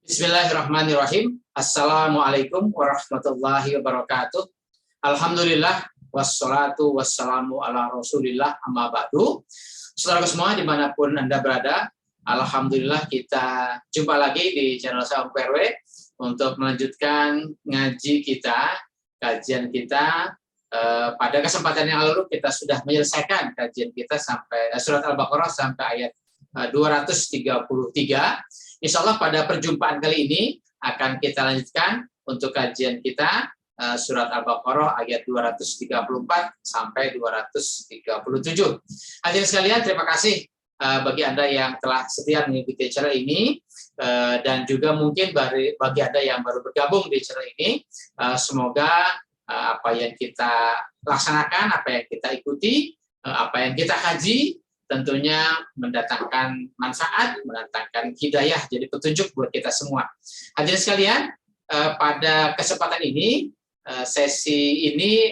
Bismillahirrahmanirrahim. Assalamualaikum warahmatullahi wabarakatuh. Alhamdulillah wassalatu wassalamu ala rasulillah amma ba'du. Saudara semua dimanapun Anda berada, alhamdulillah kita jumpa lagi di channel saya Om PRW untuk melanjutkan ngaji kita, kajian kita. Pada kesempatan yang lalu kita sudah menyelesaikan kajian kita sampai surat Al-Baqarah sampai ayat 233. Insya Allah pada perjumpaan kali ini akan kita lanjutkan untuk kajian kita surat Al-Baqarah ayat 234 sampai 237. Hadirin sekalian, terima kasih bagi Anda yang telah setia mengikuti acara ini dan juga mungkin bagi Anda yang baru bergabung di acara ini. Semoga apa yang kita laksanakan, apa yang kita ikuti, apa yang kita kaji tentunya mendatangkan manfaat, mendatangkan hidayah, jadi petunjuk buat kita semua. Hadirin sekalian, pada kesempatan ini, sesi ini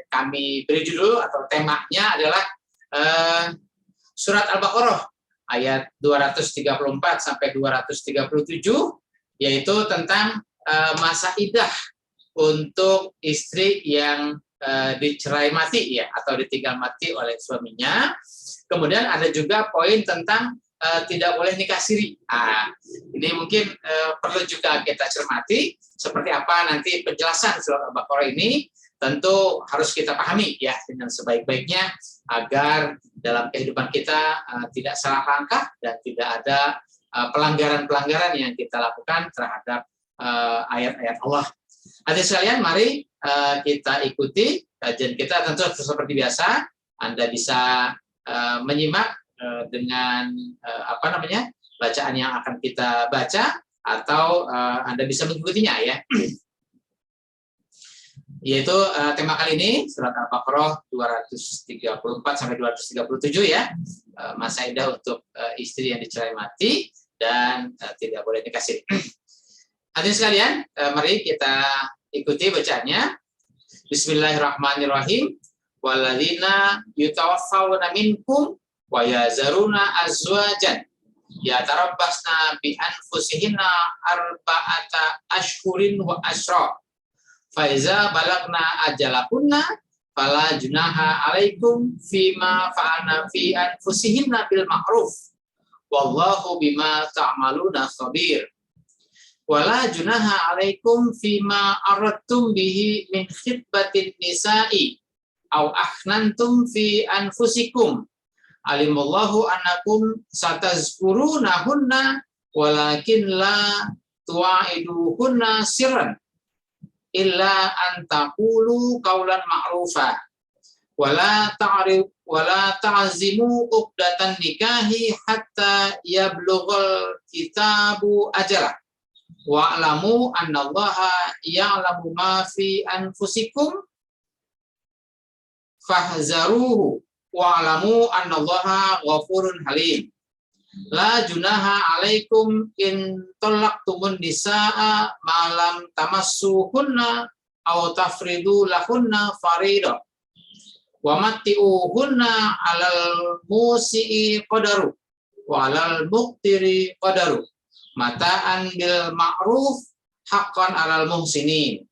kami beri judul atau temanya adalah surat Al-Baqarah ayat 234 sampai 237, yaitu tentang masa iddah untuk istri yang dicerai mati ya atau ditinggal mati oleh suaminya. Kemudian ada juga poin tentang tidak boleh nikah siri. Ini mungkin perlu juga kita cermati seperti apa nanti penjelasan surat Al-Baqarah ini tentu harus kita pahami ya dengan sebaik-baiknya agar dalam kehidupan kita tidak salah langkah dan tidak ada pelanggaran-pelanggaran yang kita lakukan terhadap ayat-ayat Allah. Hadirin sekalian, mari kita ikuti kajian kita. Tentu seperti biasa, Anda bisa menyimak dengan bacaan yang akan kita baca, atau Anda bisa mengikutinya ya. Yaitu tema kali ini surat Al-Baqarah 234 sampai 237 ya, masa iddah untuk istri yang dicerai mati dan tidak boleh nikah siri. Hadirin sekalian, mari kita ikuti bacaannya. Bismillahirrahmanirrahim. Walladzina yutawaffawna minkum wa yazaruna azwajan yatarabbasna bi anfusihinna arba'ata ashhurin wa asyra. Fa iza balagna ajalahunna fala junaha 'alaikum fima fa'alna fi anfusihinna bil ma'ruf. Wallahu bima ta'maluna khabir. Wala junaha 'alaikum fima aradtum bihi min khitbatin nisa'i aw akhnantum fi anfusikum alimallahu annakum satazkurunahunna walakin la tuwa'iduhunna sirran illa an taqulu qawlan ma'rufa wala ta'zimu uqdatan nikahi hatta yablughal kitabu ajalah wa'lamu annallaha ya'lamu ma fi anfusikum fahzaruhu wa'lamu annallaha ghafurun halim. La junaha 'alaikum in talaqtumun nisaa ma lam tamassuhunna aw tafridu lahunna fariida wa matti'uhunna 'alal musi'i qadaru wa 'alal muqtiri qadaru mata'an bil ma'ruf haqqan 'alal muhsinin.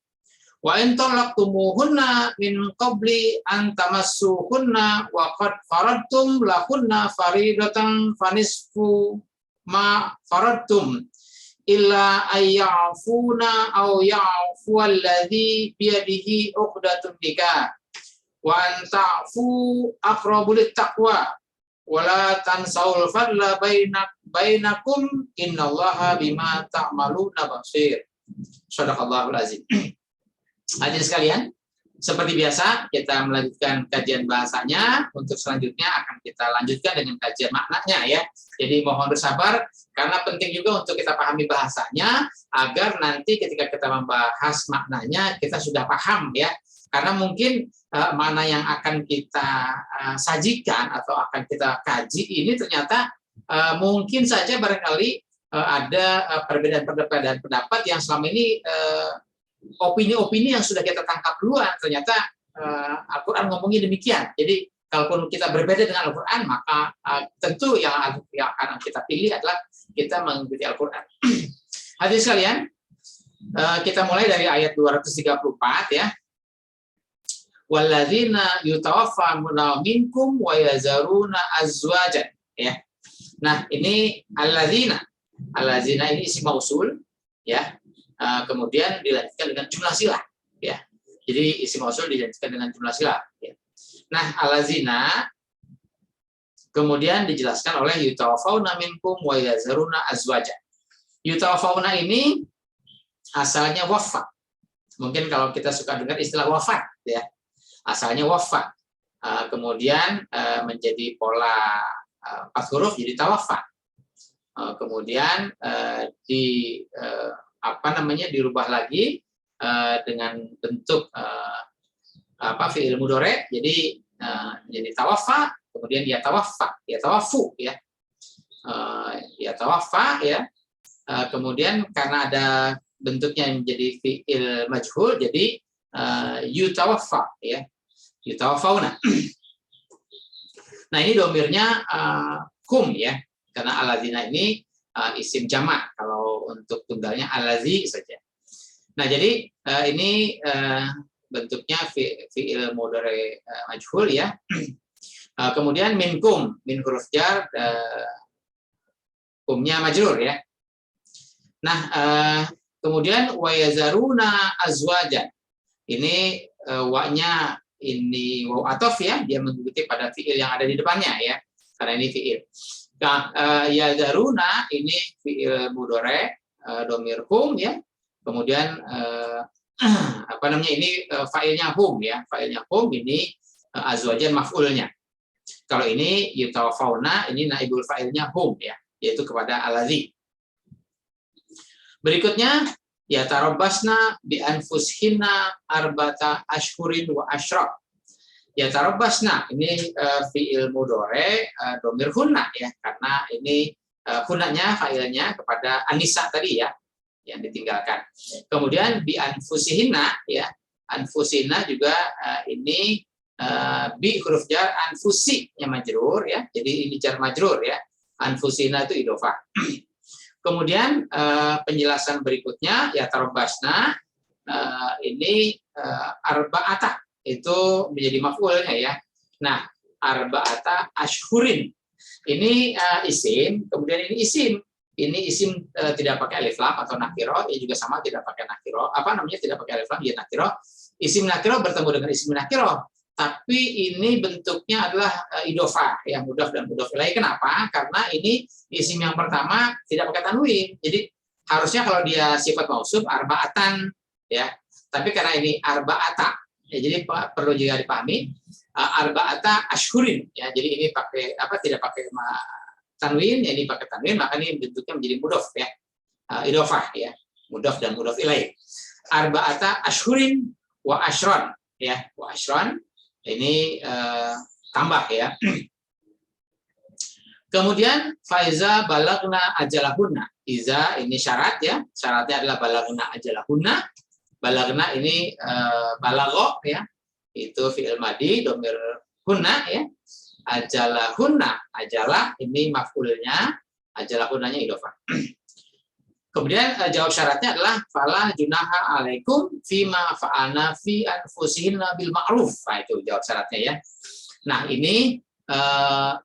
Wa in talaqtumuhunna min qabli an tamassuhunna wa qad faradtum lahunna faridatan fanisfu ma faradtum illa ayyafuna aw ya'fu alladhi biyadihi 'uqdatun nikah wa an ta'fu aqrabu littaqwa wala tansaul fadla bainakum innallaha bima ta'maluna basir. Shadaqallahul azim. Hadirin sekalian, seperti biasa kita melanjutkan kajian bahasanya. Untuk selanjutnya akan kita lanjutkan dengan kajian maknanya ya. Jadi mohon bersabar karena penting juga untuk kita pahami bahasanya agar nanti ketika kita membahas maknanya kita sudah paham ya. Karena mungkin mana yang akan kita sajikan atau akan kita kaji ini ternyata mungkin saja barangkali ada perbedaan pendapat yang selama ini opini-opini yang sudah kita tangkap duluan ternyata Al-Quran ngomongnya demikian. Jadi kalaupun kita berbeda dengan Al-Quran maka tentu yang akan kita pilih adalah kita mengikuti Al-Quran. Hadirin sekalian, kita mulai dari ayat 234 ya. Walladzina yutawaffawna minkum wa yazaruna azwajan ya. Nah, ini alladzina. Alladzina ini isim mausul ya. Kemudian dilanjutkan dengan jumlah sila ya. Jadi isim mausul dilanjutkan dengan jumlah sila ya. Nah, alladzina kemudian dijelaskan oleh yutawaffawna minkum wa yazaruna azwajan. Yutawaffawna ini asalnya wafat. Mungkin kalau kita suka dengar istilah wafat ya. Asalnya wafat. Kemudian menjadi pola 4 huruf jadi tawafat. Kemudian dirubah lagi dengan bentuk fi'il mudhari jadi tawafa, kemudian dia tawafa, ya tawafu ya. Ya tawafa ya. Kemudian karena ada bentuknya menjadi fi'il majhul jadi yutawaffa ya. Yutawaffawna. Nah, ini domirnya hum ya. Karena alladzina ini isim jamak, kalau untuk tunggalnya allazi saja. Nah, jadi ini bentuknya fi'il mudhari majhul ya. Kemudian minkum, min huruf jar, humnya majrur ya. Nah, kemudian wa yazaruna azwajan. Ini wa-nya ini waw ataf ya, dia mengikuti pada fi'il yang ada di depannya ya. Karena ini fi'il. Nah, yazaruna ini fi'il mudhari dhamir hum ya. Kemudian ini fa'ilnya hum ya. Fa'ilnya hum ini azwajan maf'ulnya. Kalau ini yutawaffawna ini naibul fa'ilnya hum ya, yaitu kepada allazi. Berikutnya ya tarabbasna bi anfushinna arba'ata ashhurin wa asyra. Ya tarabbasna ini fi'il mudhari dhamir hunna ya, karena ini hunnanya fa'ilnya kepada anisa tadi ya yang ditinggalkan. Kemudian bi anfusihinna ya, anfusina juga ini bi huruf jar anfusi-nya majrur ya. Jadi ini jar majrur ya. Anfusina itu idhofah. Kemudian penjelasan berikutnya ya tarabbasna ini arba'ata itu menjadi maf'ulnya ya. Nah, arba'ata ashhurin ini isim, kemudian ini isim. Ini isim tidak pakai alif lam atau nakiro, ya juga sama tidak pakai nakiro. Tidak pakai alif lam ya nakiro. Isim nakiro bertemu dengan isim nakiro. Tapi ini bentuknya adalah idhofah, yang mudhaf dan mudhaf ilaih. Kenapa? Karena ini isim yang pertama tidak pakai tanwin. Jadi harusnya kalau dia sifat mausuf arba'atan ya. Tapi karena ini arba'ata, ya, jadi perlu juga dipahami arba'ata ashhurin ya. Jadi ini pakai tidak pakai tanwin, ya ini pakai tanwin, maka ini bentuknya menjadi mudhaf ya. Idhofah ya. Mudhaf dan mudhaf ilaih. Arba'ata ashhurin wa ashron ya, wa ashron. Ini tambah ya. Kemudian faiza balagna ajalahunna. Iza ini syarat ya. Syaratnya adalah balagna ajalahunna. Balagna ini balagho ya. Itu fi'il madi dhamir hunna ya. Ajalahunna. Ajalah ini maf'ulnya, ajalahunnanya idhofah. Kemudian jawab syaratnya adalah fala junaha alaikum fima fa'alna fi anfusihinna bil ma'ruf. Nah, itu jawab syaratnya ya. Nah, ini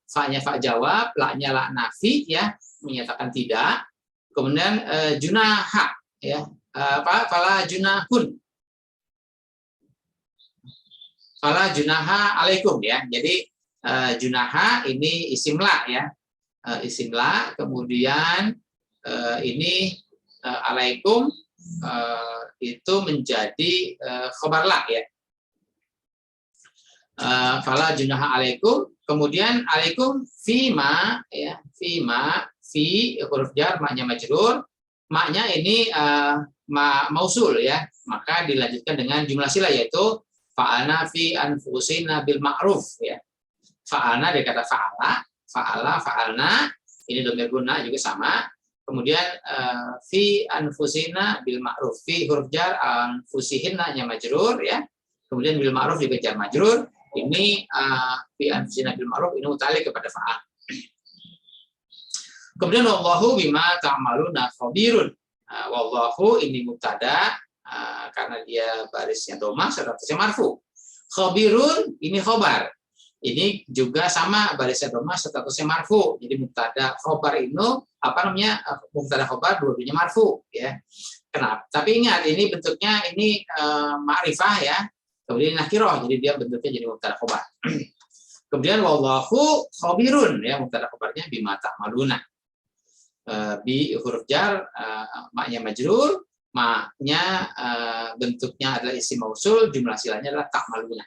fa-nya fa jawab, la-nya la nafi ya, menyatakan tidak. Kemudian junaha ya. Fala junahun. Fala junaha alaikum ya. Jadi junaha ini isim la ya. Isim la, kemudian ini alaikum itu menjadi khobar la ya. Fala junaha alaikum, kemudian alaikum fima ya, fima fi huruf jar maknya majrur, maknya ini mausul ya, maka dilanjutkan dengan jumlah sila yaitu fa'alna fi anfusina bil ma'ruf ya. Fa'alna dari kata fa'ala, fa'alna ini dhamir guna juga sama. Kemudian fi anfusina bil ma'ruf, fi huruf jar anfusihinna nya majrur ya. Kemudian bil ma'ruf juga jar majrur. Ini fi anfusina bil ma'ruf ini muta'alliq kepada fa'al. Kemudian wallahu bima ta'maluna khabirun. Wallahu ini mubtada karena dia barisnya dhamma statusnya marfu. Khabirun ini khobar. Ini juga sama barisnya dhamma statusnya marfu. Jadi mubtada khobar itu mubtada khobar dua-duanya marfu ya. Kenapa? Tapi ingat ini bentuknya ini ma'rifah ya. Kemudian nakirah, jadi dia bentuknya jadi mubtada khobar. Kemudian wallahu khabirun ya, mubtada khobarnya bima ta'maluna. Bi huruf jar maknya majrur, maknya bentuknya adalah isim mausul, jumlah silanya adalah ta'maluna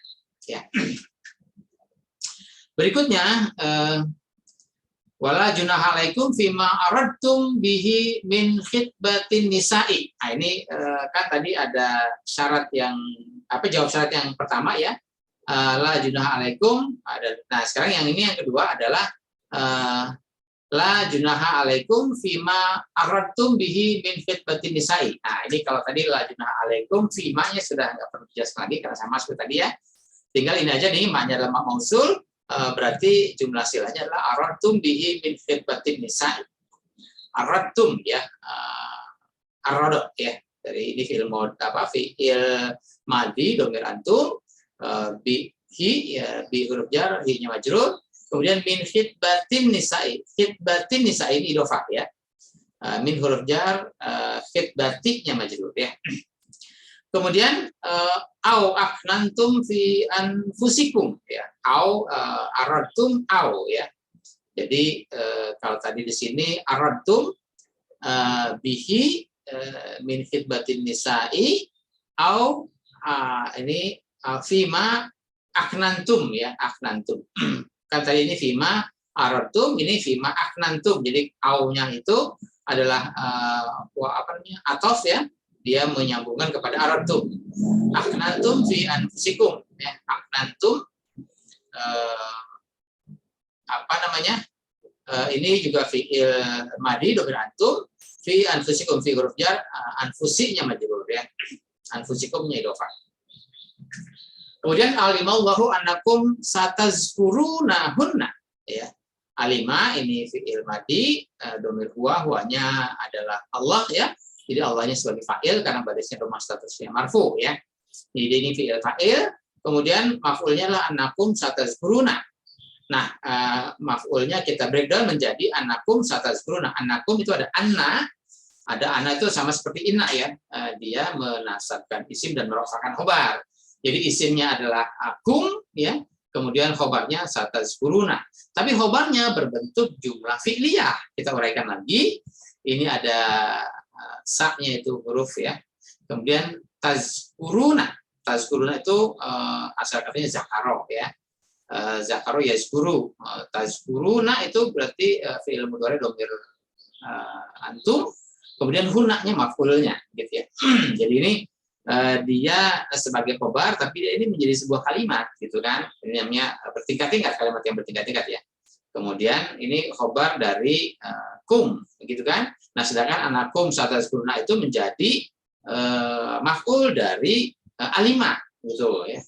ya. Berikutnya wala junaha alaikum fima aradtum bihi min khitbatin nisa'i. Nah, ini kan tadi ada syarat yang jawab syarat yang pertama ya. La junaha alaikum. Nah, sekarang yang ini yang kedua adalah la junaha alaikum fima aradtum bihi min khitbatin nisa'i. Nah, ini kalau tadi la junaha alaikum fima-nya sudah enggak perlu dijelaskan lagi karena sama seperti tadi ya. Tinggal ini aja nih maknya adalah mausul. Berarti jumlah silanya adalah aradtum bihi min khitbatin nisa'i. Aradtum ya, arad ya, dari ini fi'il madi dhamir antum, bihi ya bi huruf jar, hi-nya majrur, kemudian min khitbatin nisa'i. Khitbatin nisa'i ini idhofah ya. Min huruf jar, khitbati-nya majrur ya. Kemudian au aknantum fi anfusikum ya, au aradtum au ya. Jadi kalau tadi di sini aradtum bihi min khitbatin nisa'i au ini fima aknantum ya, aknantum. Kan tadi ini fima aradtum, ini fima aknantum. Jadi au-nya itu adalah atof ya. Dia menyambungkan kepada aradtum. Aknantum fi anfusikum ya, aknantum ini juga fi'il madi dhamir antum, fi anfusikum fi huruf jar, anfusinya majrur ya. Anfusikumnya idhofah. Kemudian alimallahu annakum satazkurunahunna ya. Alima ini fi'il madi dhamir huwa-nya adalah Allah ya. Jadi Allahnya sebagai fa'il karena barisnya dhamma statusnya marfu ya. Jadi ini fi'il fa'il, kemudian maf'ulnya adalah annakum satazkuruna. Nah, maf'ulnya kita breakdown menjadi annakum satazkuruna. Annakum itu ada anna itu sama seperti inna ya. Dia menasabkan isim dan merofakkan khobar. Jadi isimnya adalah akum ya, kemudian khobarnya satazkuruna. Tapi khobarnya berbentuk jumlah fi'liyah. Kita uraikan lagi. Ini ada sa-nya itu huruf ya. Kemudian tazkuruna. Tazkuruna itu asal katanya zakaro ya. Zakaro yazkuru. Tazkuruna itu berarti fi'il mudhari dhamir antum. Kemudian hunna-nya maf'ulnya gitu ya. Jadi ini dia sebagai khobar tapi dia ini menjadi sebuah kalimat gitu kan. Ini namanya bertingkat-tingkat, kalimat yang bertingkat-tingkat ya. Kemudian ini khobar dari kum gitu kan. Nah, sedangkan anakum satazkuruna itu menjadi maf'ul dari alima gitu ya.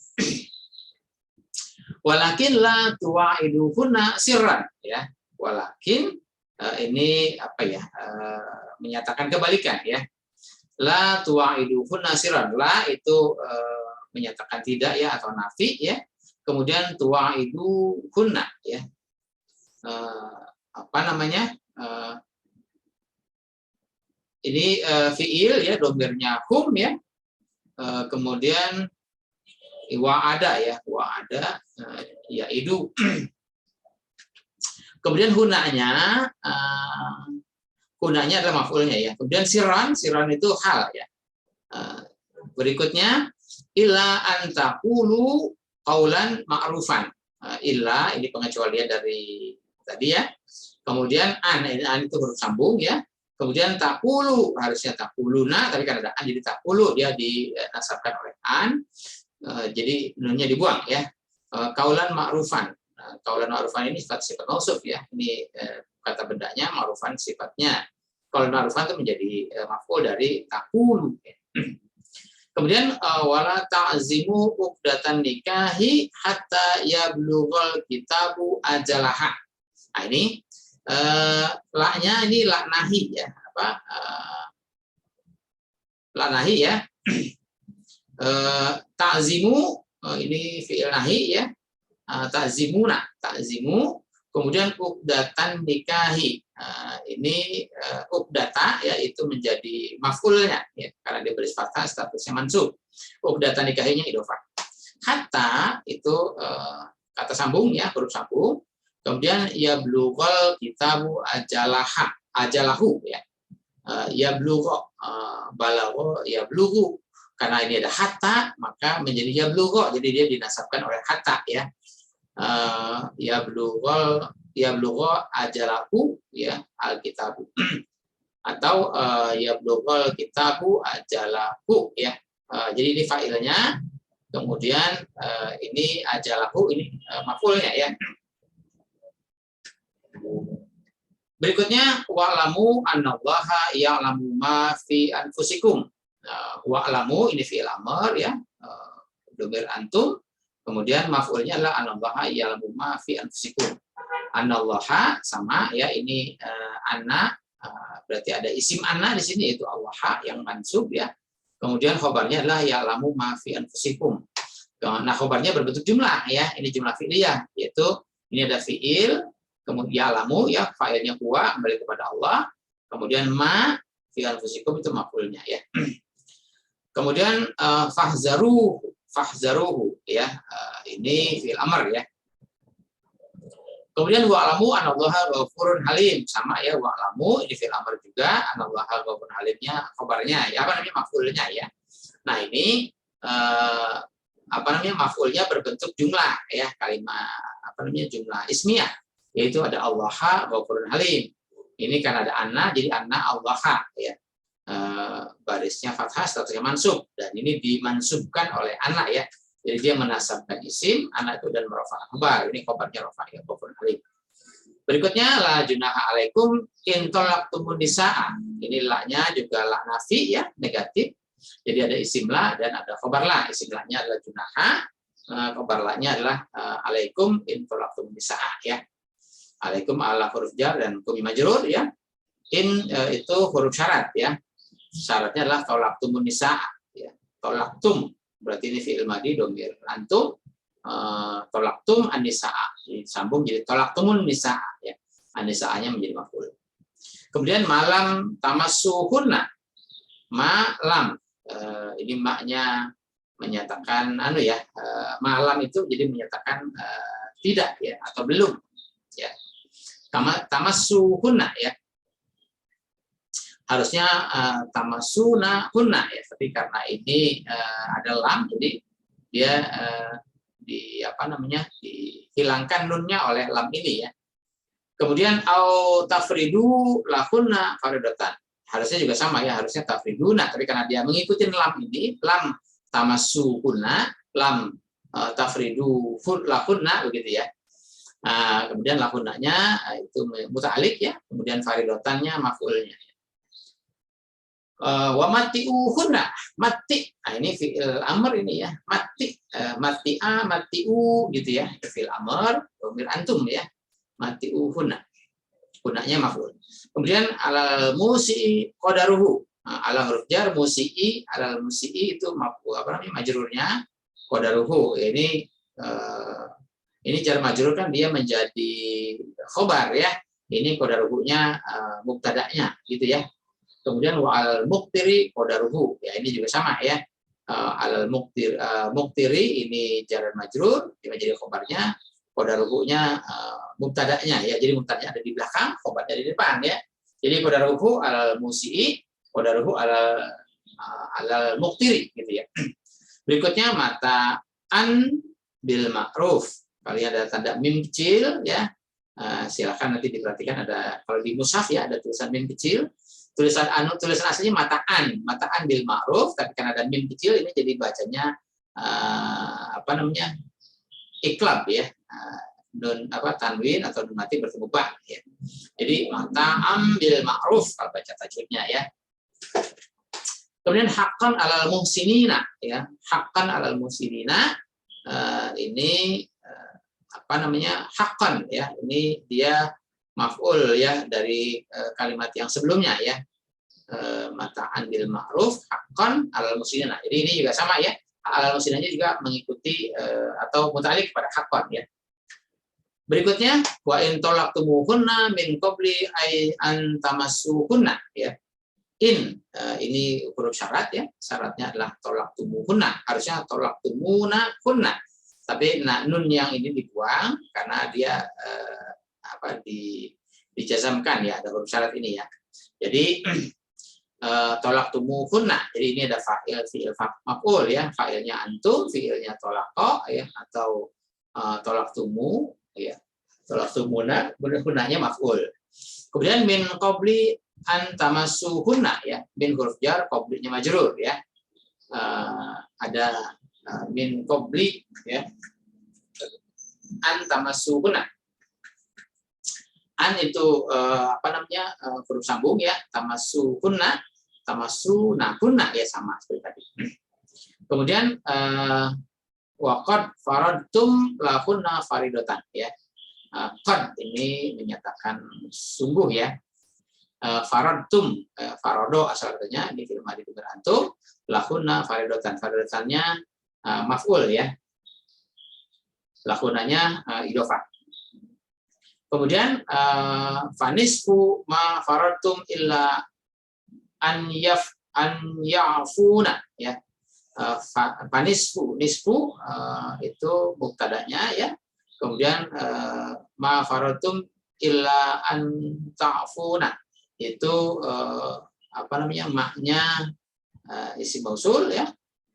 Walakin la tuwa'iduhunna sirran ya. Walakin ini menyatakan kebalikan ya. La tuwa'iduhunna sirran. La itu menyatakan tidak ya atau nafi ya. Kemudian tuwa'iduhunna ya. Ini fiil ya, domirnya hum ya. Kemudian wa'ada ya, wa'ada yaidu. Kemudian hunanya adalah maf'ulnya ya. Kemudian siran itu hal ya. Berikutnya illa antaqulu qaulan ma'rufan. Illa ini pengecualian dari tadi ya. Kemudian an itu huruf sambung ya. Kemudian takulu harusnya takuluna, tapi kan ada an jadi takulu, dia dinasabkan oleh an. Jadi nunnya dibuang ya. Kaulan ma'rufan. Kaulan ma'rufan ini sifat mausuf ya. Ini kata bendanya, ma'rufan sifatnya. Kaulan ma'rufan itu menjadi maf'ul dari takulu. Kemudian wala ta'zimu uqdatan nikahi hatta yablughal kitabu ajalaha. Nah, ini la-nya ini la nahi ya, nahi ya. Ta'zimu ini fi'il nahi ya. Ta'zimuna, ta'zimu. Kemudian uqdatan nikahi. Ini uqdata yaitu menjadi maf'ulnya ya, karena dia beris fathah statusnya mansub. Uqdatan nikahinya idhofah. Hatta itu kata sambung ya, huruf sambung. Kemudian ya blughal kitabu ajalahu ya. Ya blugho balagho ya blughu. Karena ini ada hatta maka menjadi ya blugho, jadi dia dinasabkan oleh hatta ya. Ya blugho ajalahu ya alkitabu atau ya blughal kitabu ajalahu ya. Jadi ini fa'ilnya, kemudian ini ajalahu ini maf'ulnya ya. Berikutnya wa'lamu annallaha ya'lamu ma fi anfusikum. Wa'lamu ini fi'il amr ya, dhamir antum. Kemudian maf'ulnya adalah anallaha ya'lamu ma fi anfusikum. Anallaha sama ya, ini anna berarti ada isim anna di sini yaitu Allah yang mansub ya. Kemudian khobarnya adalah ya'lamu ma fi anfusikum. Nah, khobarnya berbentuk jumlah ya. Ini jumlah fi'liyah yaitu ini ada fi'il, kemudian ya'lamu ya fa'ilnya huwa kembali kepada Allah. Kemudian ma fi anfusikum itu maf'ulnya ya. Kemudian fahzaruhu ya, ini fi'il amr ya. Kemudian wa'lamu anallaha ghafurun halim, sama ya, wa'lamu ini fi'il amr juga, anallaha ghafurun halimnya khabarnya ya, apa namanya maf'ulnya ya. Nah, ini apa namanya maf'ulnya berbentuk jumlah ya, kalimat apa namanya jumlah ismiyah, yaitu ada allaha ghafurun halim. Ini kan ada anna, jadi anna allaha ya. Barisnya fathah statusnya mansub, dan ini dimansubkan oleh anak ya, jadi dia menasabkan isim anak itu dan merofa'ah khabar. Ini khabarnya rofa ya, ghafurun halim. Berikutnya la junaha alaikum in talaqtumun nisaa. Ini la-nya juga la nafi ya, negatif. Jadi ada isim la dan ada khabar la. Isim la-nya adalah junaha, khabar la-nya adalah alaikum in talaqtumun nisaa ya. Alaikum ala huruf jar dan kum majrur ya. In itu huruf syarat ya. Syaratnya adalah tolaktumun nisaa ya. Tolaktum berarti ini fi'il madhi dhamir antum, tolaktum an-nisaa disambung jadi tolaktumun nisaa ya. An-nisaanya menjadi maf'ul. Kemudian malam tamassuhunna, malam ini maknya menyatakan anu ya, malam itu jadi menyatakan tidak ya atau belum ya. Tamassuhunna ya. Harusnya tamasuna hunna ya, tapi karena ini ada lam, jadi dia di apa namanya dihilangkan nunnya oleh lam ini ya. Kemudian au tafridu lahunna faridatan, harusnya juga sama ya, harusnya tafriduna, tapi karena dia mengikuti lam ini, lam tamassuhunna, lam tafridu lahunna begitu ya. Kemudian lahunnanya itu muta'alliq ya, kemudian faridatannya maf'ulnya. Wa mati'uhunna, mati. Nah, ini fi'il amr ini ya, mati, mati'a, mati'u gitu ya, fi'il amr, dhamir antum ya, mati'uhunna. Gunanya maf'ul. Kemudian alal musi'i qadaruhu. Ala huruf jar musi'i, alal musi'i itu maf'ul apa namanya majrurnya qadaruhu. Ini jar majrur kan dia menjadi khobar ya. Ini qadaruhunya mubtada'nya gitu ya. Kemudian wa'al muqtiri qadaruhu ya, ini juga sama ya. Al muqtiri ini jar majrur, dia menjadi khobarnya, qadaruhunya mubtada'nya ya. Jadi mubtada'nya ada di belakang, khobarnya di depan ya. Jadi qadaruhu al musi'i, qadaruhu al muqtiri gitu ya. Berikutnya mata'an bil ma'ruf. Kalian ada tanda mim kecil ya. Silakan nanti diperhatikan, ada kalau di mushaf ya ada tulisan mim kecil. Tulisan aslinya mataan bil ma'ruf, tapi karena ada mim kecil ini jadi bacanya apa namanya iklab ya, nun apa tanwin atau nun mati bertemu ba ya. Jadi mata'am bil ma'ruf kalau baca tajwidnya ya. Kemudian haqqan alal muhsinina ya, haqqan alal muhsinina ini apa namanya haqqan ya, ini dia maf'ul ya dari kalimat yang sebelumnya ya. mata'an bil ma'ruf haqqan 'alal muslimin. Jadi ini juga sama ya. 'Alal muslimin juga mengikuti atau muta'alliq kepada haqqan ya. Berikutnya wa in talaqtumuhunna min qabli an tamassuhunna ya. Ini huruf syarat ya. Syaratnya adalah talaqtumuhunna. Harusnya talaqtumunahunna. Tapi nun yang ini dibuang karena dia dijazamkan ya, ada huruf syarat ini ya. Jadi talaqtumuhunna. Jadi ini ada fa'il, fi'il, maf'ul ya. Fa'ilnya antum, fi'ilnya talaqa ya, atau talaqtumu ya. Talaqtumuna, hunanya maf'ul. Kemudian min qabli an tamassuhunna ya. Min huruf jar, qablinya majrur ya. Ada min qabli ya. An tamassuhunna. An itu huruf sambung ya, tamassuhunna, tamassuna ya sama seperti tadi. Kemudian waqad faradtum lahunna faridatan ya. Qad ini menyatakan sungguh ya. Faradtum, farodo asal katanya di fi'il madhi berantum, lahunna faridatan. Faridatannya maf'ul ya. Lahunanya idhofah. Kemudian fanisfu ma faradtum illa an ya'funa ya. Fanisfu, nisfu itu mubtadanya ya. Kemudian ma faradtum illa an ta'funa itu maknya isim mausul ya.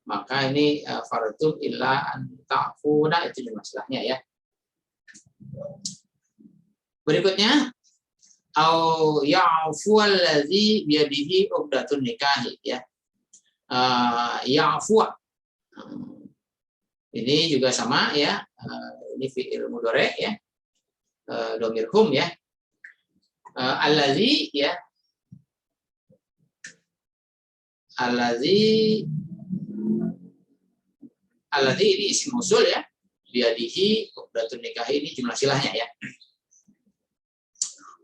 Maka ini faradtum illa an ta'funa itu masalahnya ya. Berikutnya au ya'fu allazi biyadihi 'uqdatun nikahi ya. Ya'fu. Ini juga sama ya. Ini fi'il mudhari ya. Dhamir hum ya. Allazi ya. Allazi ini isim mausul ya. Biyadihi 'uqdatun nikahi ini jumlah silahnya ya.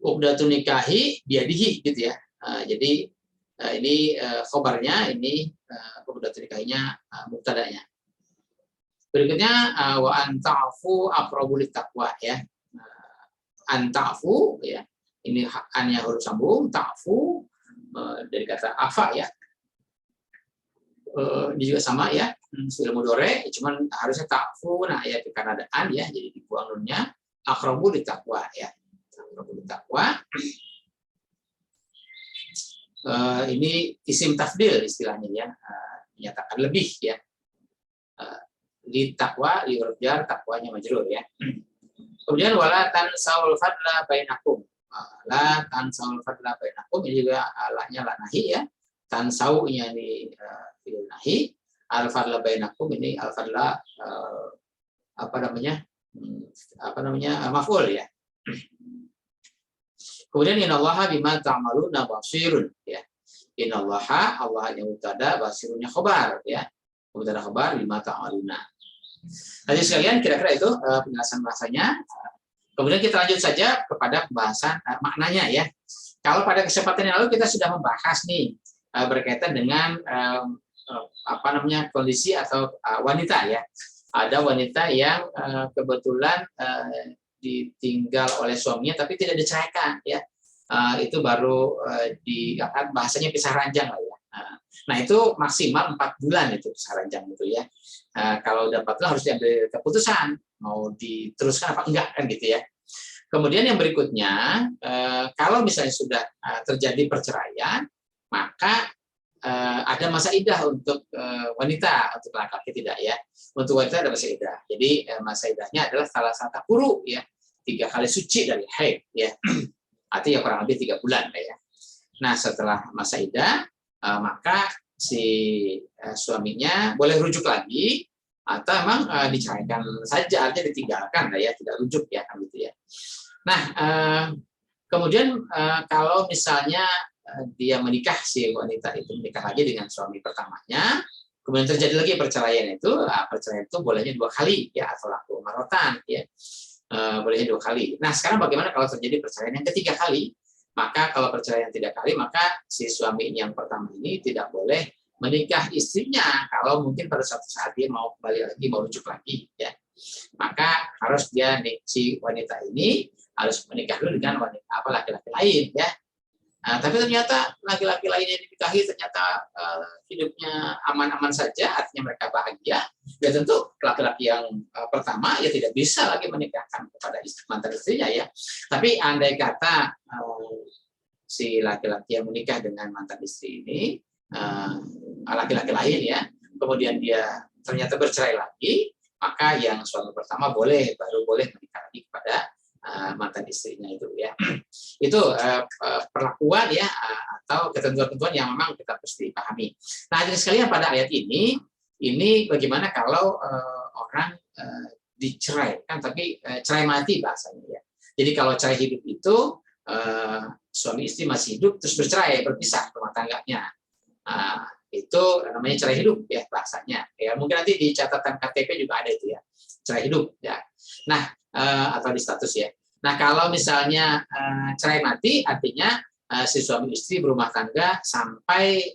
Uqdatun nikahi biadihi gitu ya. Jadi ini khobarnya, ini uqdatun nikahinya mubtadanya. Berikutnya wa an ta'fu aqrabu littaqwa ya. An ta'fu ya. Ini an-nya huruf sambung, ta'fu dari kata afa ya. Ini juga sama ya. Fi'il mudhari cuman harusnya ta'fu nah ya karena ada an ya, jadi dibuang nunnya aqrabu littaqwa ya. Takwa ini isim tafdil istilahnya ya, menyatakan lebih ya. Li takwa, li huruf jar, takwanya majrur ya. Kemudian wala tansaul fadla bainakum. La tansaul fadla bainakum ini juga alahnya la nahi ya. Tansaunya ini fi'il nahi. Al fadla bainakum ini al fadla maf'ul ya. Kemudian innallaha bima ta'maluna basirun ya. Innallaha, Allah yang mubtada, basirunnya khabar ya. Mubtada khabar bima ta'maluna. Jadi sekalian kira-kira itu penjelasan bahasanya. Kemudian kita lanjut saja kepada pembahasan maknanya ya. Kalau pada kesempatan yang lalu kita sudah membahas nih berkaitan dengan kondisi atau wanita ya. Ada wanita yang kebetulan ditinggal oleh suaminya tapi tidak diceraikan ya. Itu baru diangkat bahasanya pisah ranjang lah ya. Nah itu maksimal 4 bulan itu pisah ranjang itu ya. Kalau udah 4 bulan harus diambil keputusan mau diteruskan apa enggak kan gitu ya. Kemudian yang berikutnya kalau misalnya sudah terjadi perceraian maka ada masa iddah untuk wanita, untuk laki-laki tidak ya. Untuk wanita ada masa iddah. Jadi masa iddahnya adalah salah satu quru ya. 3 kali suci dari haid ya. Artinya kurang lebih 3 bulan ya. Nah, setelah masa iddah maka si suaminya boleh rujuk lagi atau memang diceraikan saja, artinya ditinggalkan ya, tidak rujuk ya kan gitu ya. Nah, kemudian kalau misalnya dia menikah, si wanita itu menikah lagi dengan suami pertamanya, kemudian terjadi lagi perceraian itu bolehnya 2 kali ya, atau laku marotan ya. Bolehnya 2 kali. Nah sekarang bagaimana kalau terjadi perceraian yang ketiga kali? Maka kalau perceraian 3 kali, maka si suami yang pertama ini tidak boleh menikah istrinya kalau mungkin pada suatu saat dia mau kembali lagi, mau rujuk lagi, ya. Maka harus si wanita ini harus menikah dulu dengan wanita laki-laki lain, ya. Nah, tapi ternyata laki-laki lain yang dinikahi ternyata hidupnya aman-aman saja, artinya mereka bahagia. Ya tentu laki-laki yang pertama ya tidak bisa lagi menikahkan kepada mantan istrinya, ya. Tapi andai kata si laki-laki yang menikah dengan mantan istri ini laki-laki lain, ya, kemudian dia ternyata bercerai lagi, maka yang suami pertama baru boleh menikah lagi kepada mantan istrinya itu, ya. Itu perlakuan, ya, atau ketentuan-ketentuan yang memang kita mesti pahami. Nah, jadi sekalian pada ayat ini bagaimana kalau orang dicerai, kan, tapi cerai mati bahasanya, ya. Jadi kalau cerai hidup itu suami istri masih hidup terus berpisah rumah tangganya. Itu namanya cerai hidup, ya, bahasanya. Ya, mungkin nanti di catatan KTP juga ada itu, ya, cerai hidup, ya. Nah, atau di status, ya. Nah, kalau misalnya cerai mati, artinya si suami istri berumah tangga sampai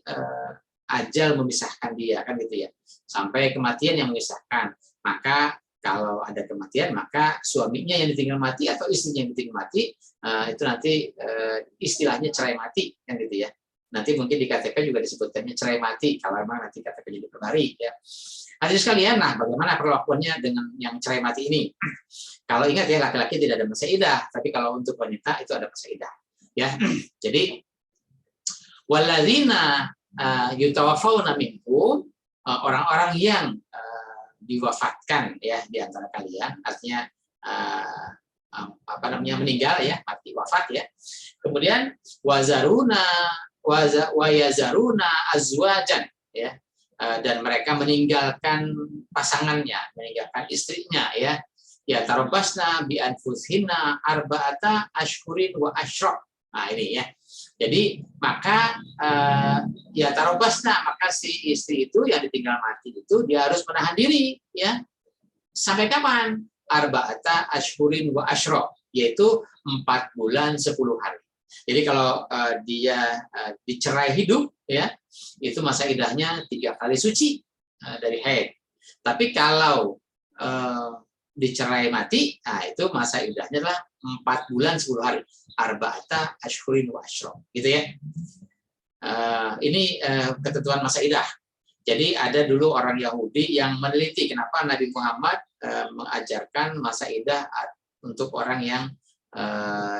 ajal memisahkan dia, kan gitu, ya. Sampai kematian yang memisahkan. Maka kalau ada kematian, maka suaminya yang ditinggal mati atau istrinya yang ditinggal mati, itu nanti istilahnya cerai mati, kan gitu, ya. Nanti mungkin di KTP juga disebutkannya cerai mati kalau memang nanti KTP jadi berbalik, ya. Hadirin sekalian, nah bagaimana perlakuannya dengan yang cerai mati ini? Kalau ingat, ya, laki-laki tidak ada masa idah, tapi kalau untuk wanita itu ada masa idah, ya. Jadi walladzina yutawaffawna minkum, orang-orang yang diwafatkan, ya, di antara kalian, artinya meninggal, ya, mati, wafat, ya. Kemudian wayazaruna azwajan, ya. Dan mereka meninggalkan pasangannya, meninggalkan istrinya, ya. Ya tarobasna bi anfushinna arba'ata ashhurin wa asyra. Nah, ini, ya. Jadi maka ya tarobasna, maka si istri itu yang ditinggal mati itu dia harus menahan diri, ya. Sampai kapan? Arba'ata ashhurin wa asyra, yaitu 4 bulan 10 hari. Jadi kalau dia dicerai hidup, ya, itu masa idahnya 3 kali suci dari haid. Tapi kalau dicerai mati, nah itu masa idahnya adalah 4 bulan 10 hari. Arba'ata ashhurin wa asyra, gitu, ya. Ini ketentuan masa idah. Jadi ada dulu orang Yahudi yang meneliti kenapa Nabi Muhammad mengajarkan masa idah untuk orang yang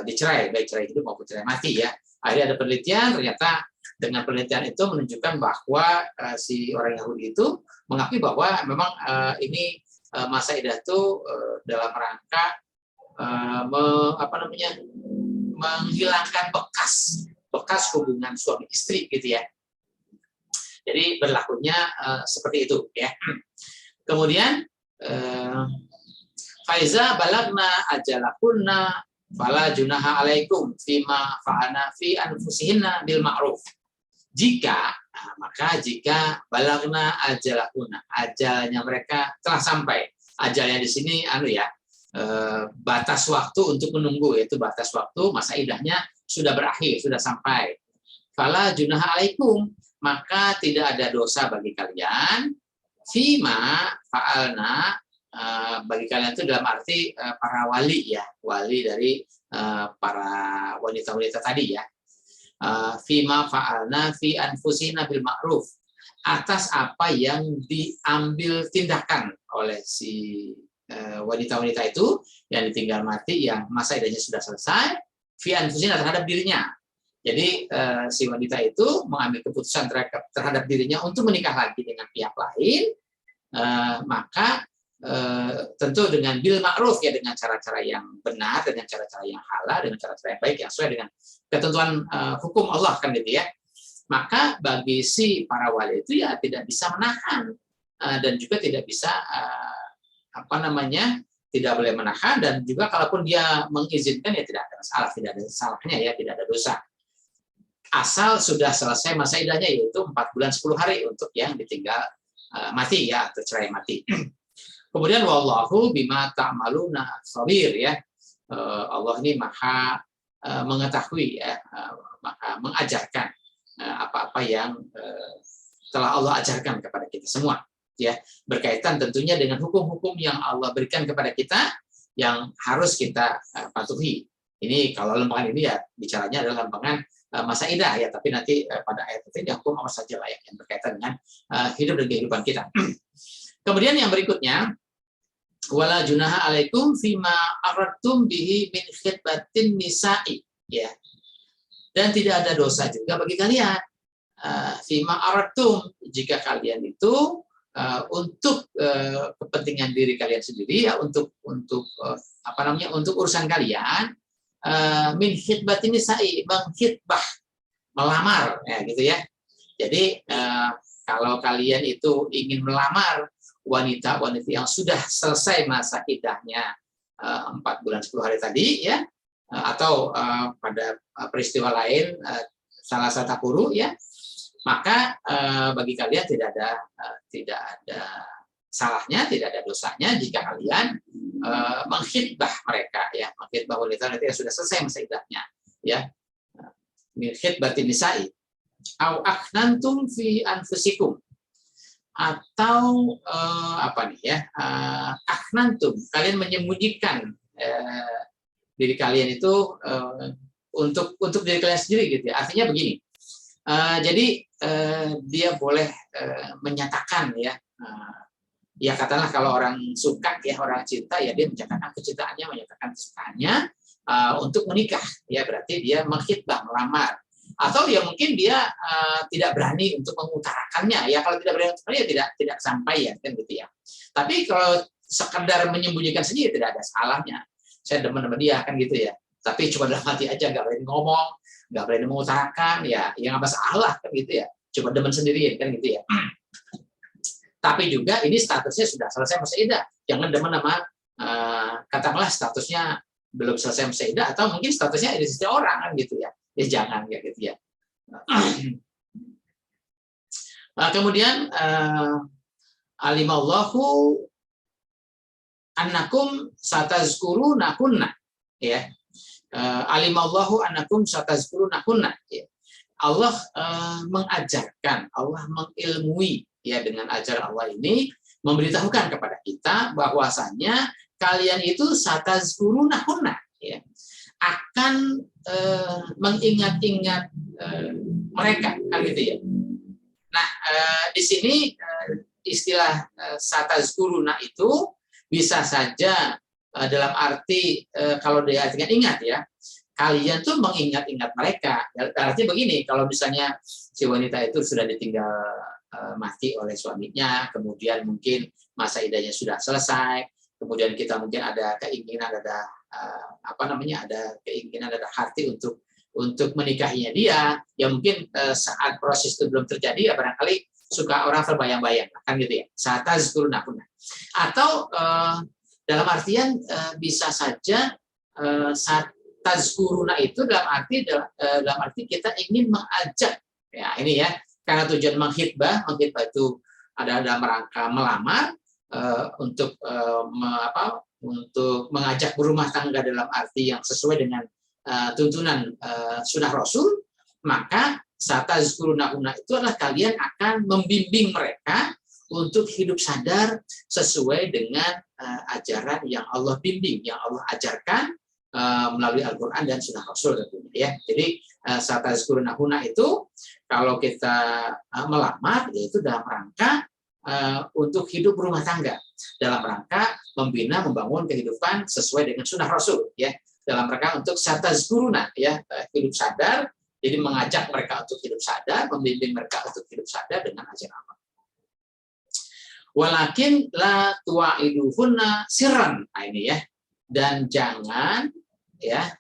dicerai, baik cerai hidup maupun cerai mati, ya. Akhirnya ada penelitian, ternyata dengan penelitian itu menunjukkan bahwa si orang Yahudi itu mengakui bahwa memang ini masa idah itu dalam rangka menghilangkan bekas hubungan suami istri, gitu, ya. Jadi berlakunya seperti itu, ya. Kemudian faiza balagna ajalakunna fala junaha alaikum fima fa'ana fi anfusihinna bil ma'ruf. Maka jika balagna ajalahuna, ajalnya mereka telah sampai. Ajalnya di sini batas waktu untuk menunggu, yaitu batas waktu masa idahnya sudah berakhir, sudah sampai. Fala junaha alaikum, maka tidak ada dosa bagi kalian. Fima fa'alna, bagi kalian itu dalam arti para wali, ya, wali dari para wanita-wanita tadi, ya. Fima fa'alna fi anfusina bil ma'ruf, atas apa yang diambil tindakan oleh si wanita-wanita itu yang ditinggal mati, yang masa idahnya sudah selesai, fi anfusina, terhadap dirinya. Jadi si wanita itu mengambil keputusan terhadap dirinya untuk menikah lagi dengan pihak lain, maka tentu dengan bil ma'ruf, ya, dengan cara-cara yang benar, dengan cara-cara yang halal, dengan cara-cara yang baik yang sesuai dengan ketentuan hukum Allah, kan gitu, ya. Maka bagi si para wali itu, ya, tidak bisa menahan dan juga tidak bisa tidak boleh menahan, dan juga kalaupun dia mengizinkan, ya, tidak ada masalah, tidak ada salahnya, ya, tidak ada dosa. Asal sudah selesai masa idahnya, yaitu 4 bulan 10 hari untuk yang ditinggal mati, ya, atau cerai mati. Kemudian wallahu bima ta'maluna khabir, ya. Allah ini maha mengetahui ya, maka mengajarkan apa-apa yang telah Allah ajarkan kepada kita semua, ya, berkaitan tentunya dengan hukum-hukum yang Allah berikan kepada kita yang harus kita patuhi. Ini kalau lempangan ini ya bicaranya adalah lempangan masa idah ya, tapi nanti pada ayat ini hukum apa saja lah yang berkaitan dengan hidup dan kehidupan kita. Kemudian yang berikutnya, wala junaha alaikum fima aradtum bihi min khitbatin nisa'i, ya. Dan tidak ada dosa juga bagi kalian fima aradtum, jika kalian itu untuk kepentingan diri kalian sendiri ya, untuk untuk urusan kalian, min khitbatin nisa'i, menghitbah, melamar ya gitu ya. Jadi kalau kalian itu ingin melamar wanita-wanita yang sudah selesai masa iddahnya 4 bulan 10 hari tadi ya, atau pada peristiwa lain salah satu tahuru ya, maka bagi kalian tidak ada salahnya, tidak ada dosanya jika kalian mengkhitbah mereka ya, mengkhitbah wanita yang sudah selesai masa iddahnya ya, min khitbatin nisa'i au akhnantum fi anfusikum, atau apa nih ya, akhnantum, kalian menyembunyikan diri kalian itu untuk diri kalian sendiri gitu ya. Artinya begini, jadi dia boleh menyatakan ya, ya katakanlah kalau orang suka ya, orang cinta ya, dia menyatakan kecintaannya, menyatakan kesukaannya untuk menikah ya, berarti dia mengkhitbah, melamar. Atau ya mungkin dia tidak berani untuk mengutarakannya ya, kalau tidak berani ya tidak sampai ya kan gitu ya. Tapi kalau sekedar menyembunyikan sendiri tidak ada salahnya. Saya demen dia kan gitu ya, tapi cuma dalam hati aja, nggak berani ngomong, nggak berani mengutarakan ya nggak masalah kan gitu ya, cuma demen sendiri kan gitu ya. Tapi juga ini statusnya sudah selesai masa idah, jangan demen sama katakanlah statusnya belum selesai masa idah, atau mungkin statusnya istri orang kan gitu ya, jangan ya gitu ya. Kemudian alimallahu annakum satazkuruna kunna ya, alimallahu annakum satazkuruna kunna ya. Allah mengajarkan, Allah mengilmui ya, dengan ajaran Allah ini memberitahukan kepada kita bahwasanya kalian itu satazkuruna kunna ya, akan mengingat-ingat mereka kan gitu ya. Nah, di sini istilah satazkuruna itu bisa saja dalam arti kalau diartikan ingat ya, kalian tuh mengingat-ingat mereka. Artinya begini, kalau misalnya si wanita itu sudah ditinggal mati oleh suaminya, kemudian mungkin masa iddahnya sudah selesai, kemudian kita mungkin ada keinginan, ada keinginan, ada hati untuk menikahinya dia, ya mungkin saat proses itu belum terjadi ya barangkali suka orang terbayang-bayang kan gitu ya, satazkuruna kunna. Atau dalam artian bisa saja satazkuruna itu dalam arti kita ingin mengajak ya, ini ya, karena tujuan menghitbah itu ada dalam rangka melamar, untuk mengajak berumah tangga dalam arti yang sesuai dengan tuntunan sunnah Rasul, maka satazkuruna itu adalah kalian akan membimbing mereka untuk hidup sadar sesuai dengan ajaran yang Allah bimbing, yang Allah ajarkan melalui Al-Quran dan sunnah Rasul tentunya ya. Jadi satazkuruna itu kalau kita melamar, yaitu dalam rangka untuk hidup berumah tangga, dalam rangka membina, membangun kehidupan sesuai dengan sunnah Rasul ya, dalam rangka untuk satazkuruna ya, hidup sadar. Jadi mengajak mereka untuk hidup sadar, membimbing mereka untuk hidup sadar dengan ajaran Allah. Walakin la tu'iduhunna sirran, nah ini ya, dan jangan ya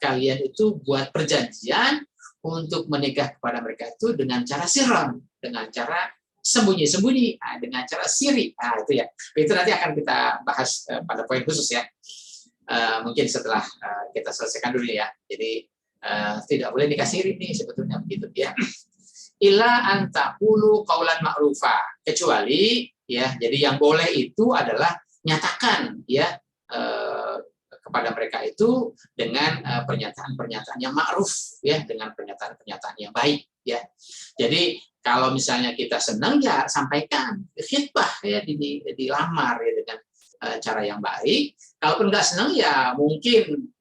kalian itu buat perjanjian untuk menikah kepada mereka itu dengan cara sirran, dengan cara sembunyi-sembunyi, dengan cara siri. Nah, itu ya. Itu nanti akan kita bahas pada poin khusus ya. Mungkin setelah kita selesaikan dulu ya. Jadi tidak boleh nikah siri nih sebetulnya begitu ya. Illa antaqulu qaulan ma'rufa, kecuali ya, jadi yang boleh itu adalah nyatakan ya kepada mereka itu dengan pernyataan-pernyataan yang ma'ruf, ya, dengan pernyataan-pernyataan yang baik, ya. Jadi kalau misalnya kita senang, ya sampaikan khitbah, ya, dilamar, ya, dengan cara yang baik. Kalaupun nggak senang, ya mungkin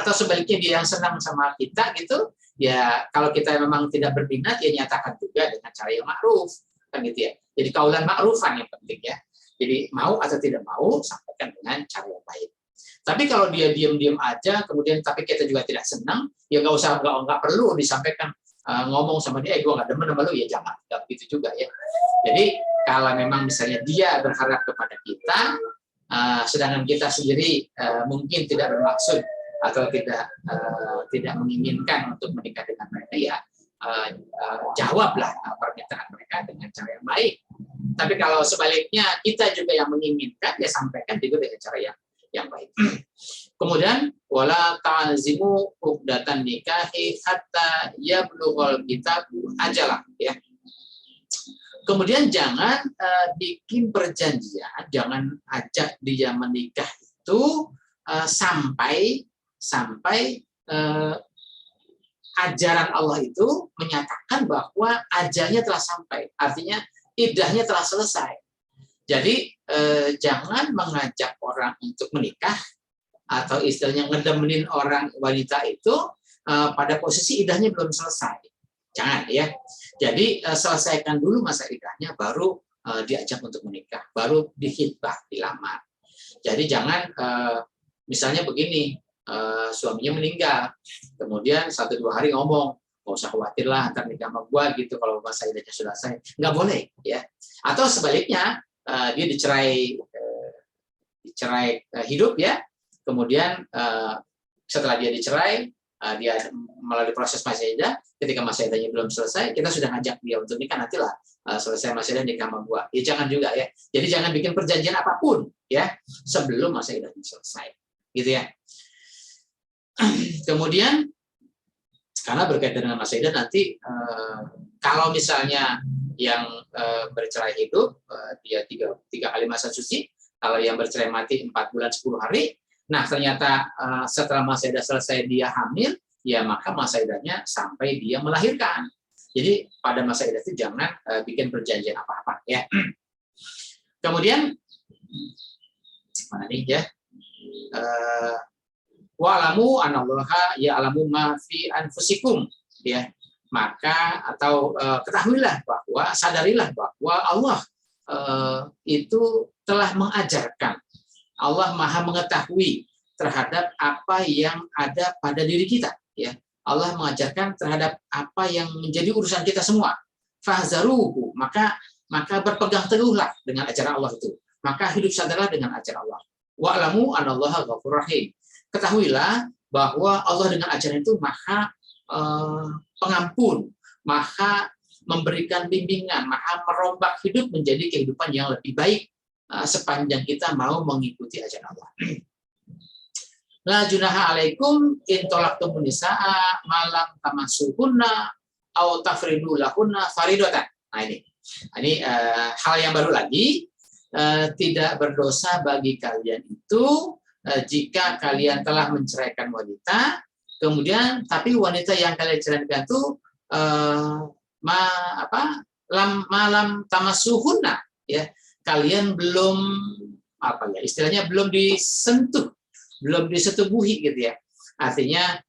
atau sebaliknya dia yang senang sama kita gitu, ya kalau kita memang tidak berminat, ya nyatakan juga dengan cara yang ma'ruf, kan gitu ya. Jadi kaulan ma'rufan yang penting, ya. Jadi mau atau tidak mau, sampaikan dengan cara yang baik. Tapi kalau dia diam-diam aja, kemudian tapi kita juga tidak senang, ya nggak perlu disampaikan, ngomong sama dia, gue nggak demen sama lu, ya jangan, nggak begitu juga, ya. Jadi kalau memang misalnya dia berharap kepada kita, sedangkan kita sendiri mungkin tidak bermaksud atau tidak menginginkan untuk menikah dengan mereka, ya jawablah permintaan mereka dengan cara yang baik. Tapi kalau sebaliknya kita juga yang menginginkan, ya sampaikan juga dengan cara yang baik. Kemudian wala ta'zimu uqdatan nikahi hatta yablughal kitabu ajalah, ya. Kemudian jangan bikin perjanjian, jangan ajak dia menikah itu sampai ajaran Allah itu menyatakan bahwa ajalnya telah sampai, artinya iddahnya telah selesai. Jadi jangan mengajak orang untuk menikah atau istilahnya ngedemenin orang wanita itu pada posisi iddahnya belum selesai. Jangan, ya. Jadi selesaikan dulu masa iddahnya, baru diajak untuk menikah, baru dihitbah, dilamar. Jadi jangan misalnya begini, suaminya meninggal, kemudian 1-2 hari ngomong, nggak usah khawatir lah, ntar nikah sama gua gitu kalau masa iddahnya sudah selesai. Nggak boleh, ya. Atau sebaliknya, dia dicerai hidup, ya. Kemudian setelah dia dicerai, dia melalui proses masa iddah, ketika masa iddahnya belum selesai, kita sudah ngajak dia untuk nikah, nantilah selesai masa iddah nikah sama gua. Ya jangan juga, ya. Jadi jangan bikin perjanjian apapun, ya, sebelum masa iddahnya selesai. Gitu, ya. Kemudian karena berkaitan dengan masa iddah nanti, kalau misalnya yang bercerai hidup, dia 3 kali masa suci, kalau yang bercerai mati 4 bulan 10 hari, nah ternyata setelah masa iddah selesai dia hamil, ya maka masa iddahnya sampai dia melahirkan. Jadi pada masa iddah itu jangan bikin perjanjian apa-apa, ya. Kemudian mana nih, ya, wa'lamu anallaha ya'lamu ma fi anfusikum, ya. Maka atau ketahuilah bahwa, sadarilah bahwa Allah itu telah mengajarkan, Allah Maha mengetahui terhadap apa yang ada pada diri kita, ya. Allah mengajarkan terhadap apa yang menjadi urusan kita semua. Fahzaruhu, maka berpegang teguhlah dengan ajaran Allah itu. Maka hidup sadarlah dengan ajaran Allah. Wa'lamu anallaha ghafurur rahim. Ketahuilah bahwa Allah dengan ajaran itu Maha pengampun, Maha memberikan bimbingan, Maha merombak hidup menjadi kehidupan yang lebih baik sepanjang kita mau mengikuti ajaran Allah. La junaha alaikum in talaqtumun nisaa malam tamassuhunna au tafridu lahunna faridatan. Nah ini hal yang baru lagi, tidak berdosa bagi kalian itu jika kalian telah menceraikan wanita, kemudian tapi wanita yang kalian ceraikan itu malam tamassuhunna, ya, kalian belum istilahnya belum disetubuhi gitu, ya. Artinya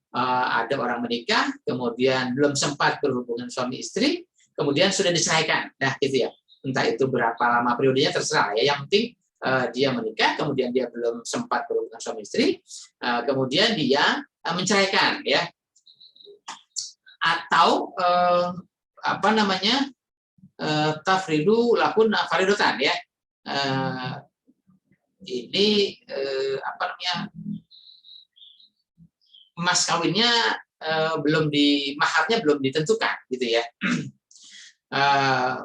ada orang menikah, kemudian belum sempat berhubungan suami istri, kemudian sudah diceraikan, nah gitu, ya. Entah itu berapa lama periodenya terserah, ya. Yang penting dia menikah, kemudian dia belum sempat berhubungan suami istri, kemudian dia menceraikan, ya. Atau tafridu lahunna faridatan, ya. Ini mas kawinnya maharnya belum ditentukan, gitu, ya.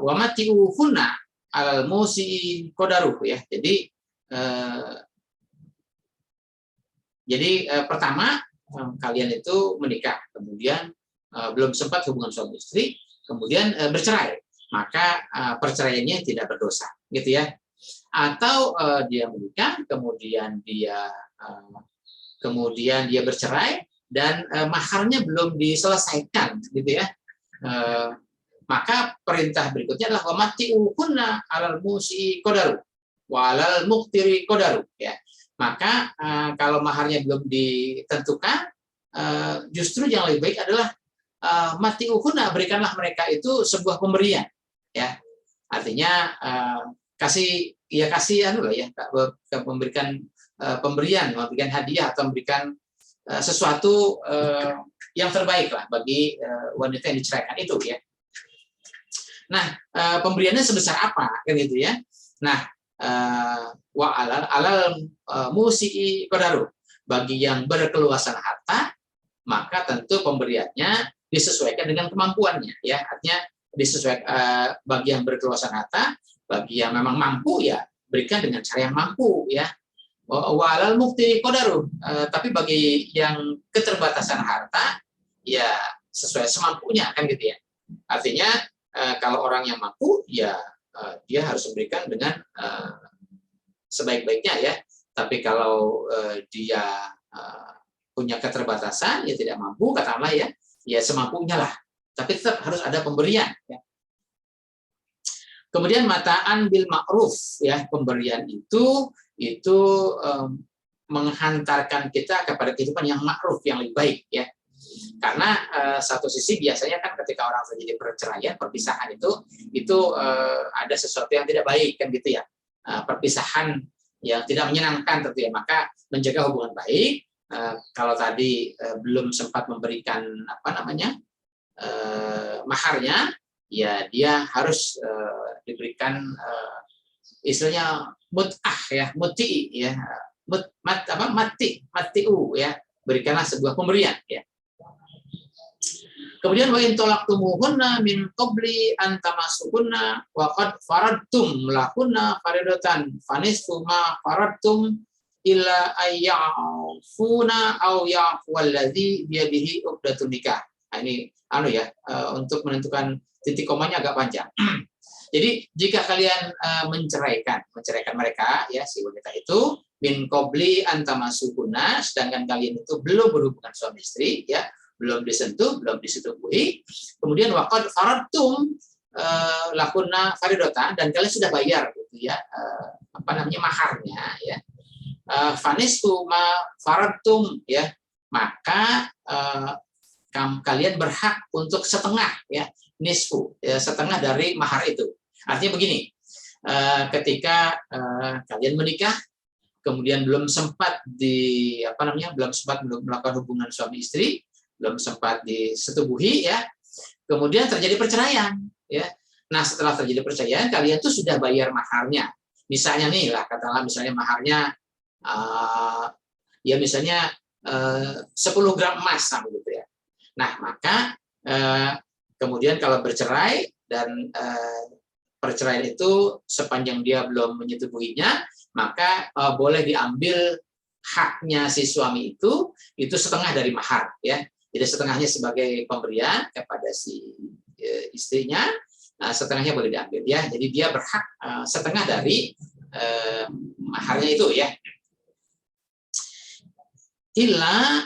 Wa mati'uhunna alal musi qadaruh, ya. Jadi pertama kalian itu menikah, kemudian belum sempat hubungan suami istri, kemudian bercerai, maka perceraiannya tidak berdosa, gitu, ya. Atau dia menikah, kemudian dia kemudian dia bercerai dan maharnya belum diselesaikan, gitu ya. Maka perintah berikutnya adalah wamati'uhunna 'alal musi qadaru wa 'alal muqtiri qadaru, ya. Maka kalau maharnya belum ditentukan, justru yang lebih baik adalah mati'uhunna, berikanlah mereka itu sebuah pemberian, ya. Artinya kasih anu lah ya, memberikan pemberian, memberikan hadiah atau memberikan sesuatu yang terbaik lah bagi wanita yang diceraikan itu, ya. Nah, pemberiannya sebesar apa, kan gitu ya. Nah, wa alal musii qadaru, bagi yang berkeluasan harta, maka tentu pemberiannya disesuaikan dengan kemampuannya, ya. Artinya disesuaikan, bagi yang berkeluasan harta, bagi yang memang mampu, ya berikan dengan cara yang mampu, ya. Wa alal muqtiri qadaru, tapi bagi yang keterbatasan harta, ya sesuai semampunya, kan gitu ya. Artinya kalau orang yang mampu, ya dia harus memberikan dengan sebaik-baiknya, ya. Tapi kalau dia punya keterbatasan, ya tidak mampu, katakanlah, ya semampunya lah. Tapi tetap harus ada pemberian, ya. Kemudian mataan bil ma'ruf, ya, pemberian itu menghantarkan kita kepada kehidupan yang ma'ruf, yang lebih baik, ya. Karena satu sisi biasanya kan ketika orang terjadi perceraian, perpisahan itu ada sesuatu yang tidak baik, kan gitu ya. Perpisahan yang tidak menyenangkan tentu ya. Maka menjaga hubungan baik, kalau tadi belum sempat memberikan maharnya, ya dia harus diberikan istilahnya mut'ah, ya, muti, ya, matiu, ya, berikanlah sebuah pemberian, ya. Kemudian wa in talaqtumuhunna min qabli an tamassuhunna wa qad faradtum lahunna faridatan fanisfu ma faradtum illa ayyafuna aw ya'fu allazi bi yadihi 'uqdatun nikah. Nah, ini untuk menentukan titik komanya agak panjang. Jadi jika kalian menceraikan mereka, ya, si wanita itu min qabli an tamassuhunna, sedangkan kalian itu belum berhubungan suami istri, ya, belum disentuh, belum disetubuhi. Kemudian waqad faradtum lakunna faridatan, dan kalian sudah bayar, gitu ya, maharnya, ya. Fanisfu ma faradtum, ya, maka kalian berhak untuk setengah, ya, nisfu, ya, setengah dari mahar itu. Artinya begini, ketika kalian menikah, kemudian belum sempat melakukan hubungan suami istri, belum sempat disetubuhi, ya, kemudian terjadi perceraian, ya. Nah, setelah terjadi perceraian, kalian tuh sudah bayar maharnya. Misalnya nih lah, katakanlah misalnya maharnya ya misalnya 10 gram emas, gitu ya. Nah, maka kemudian kalau bercerai dan perceraian itu sepanjang dia belum menyetubuhinya, maka boleh diambil haknya si suami itu setengah dari mahar, ya. Jadi setengahnya sebagai pemberian kepada si istrinya, setengahnya boleh diambil, ya. Jadi dia berhak setengah dari maharnya itu, ya. Illa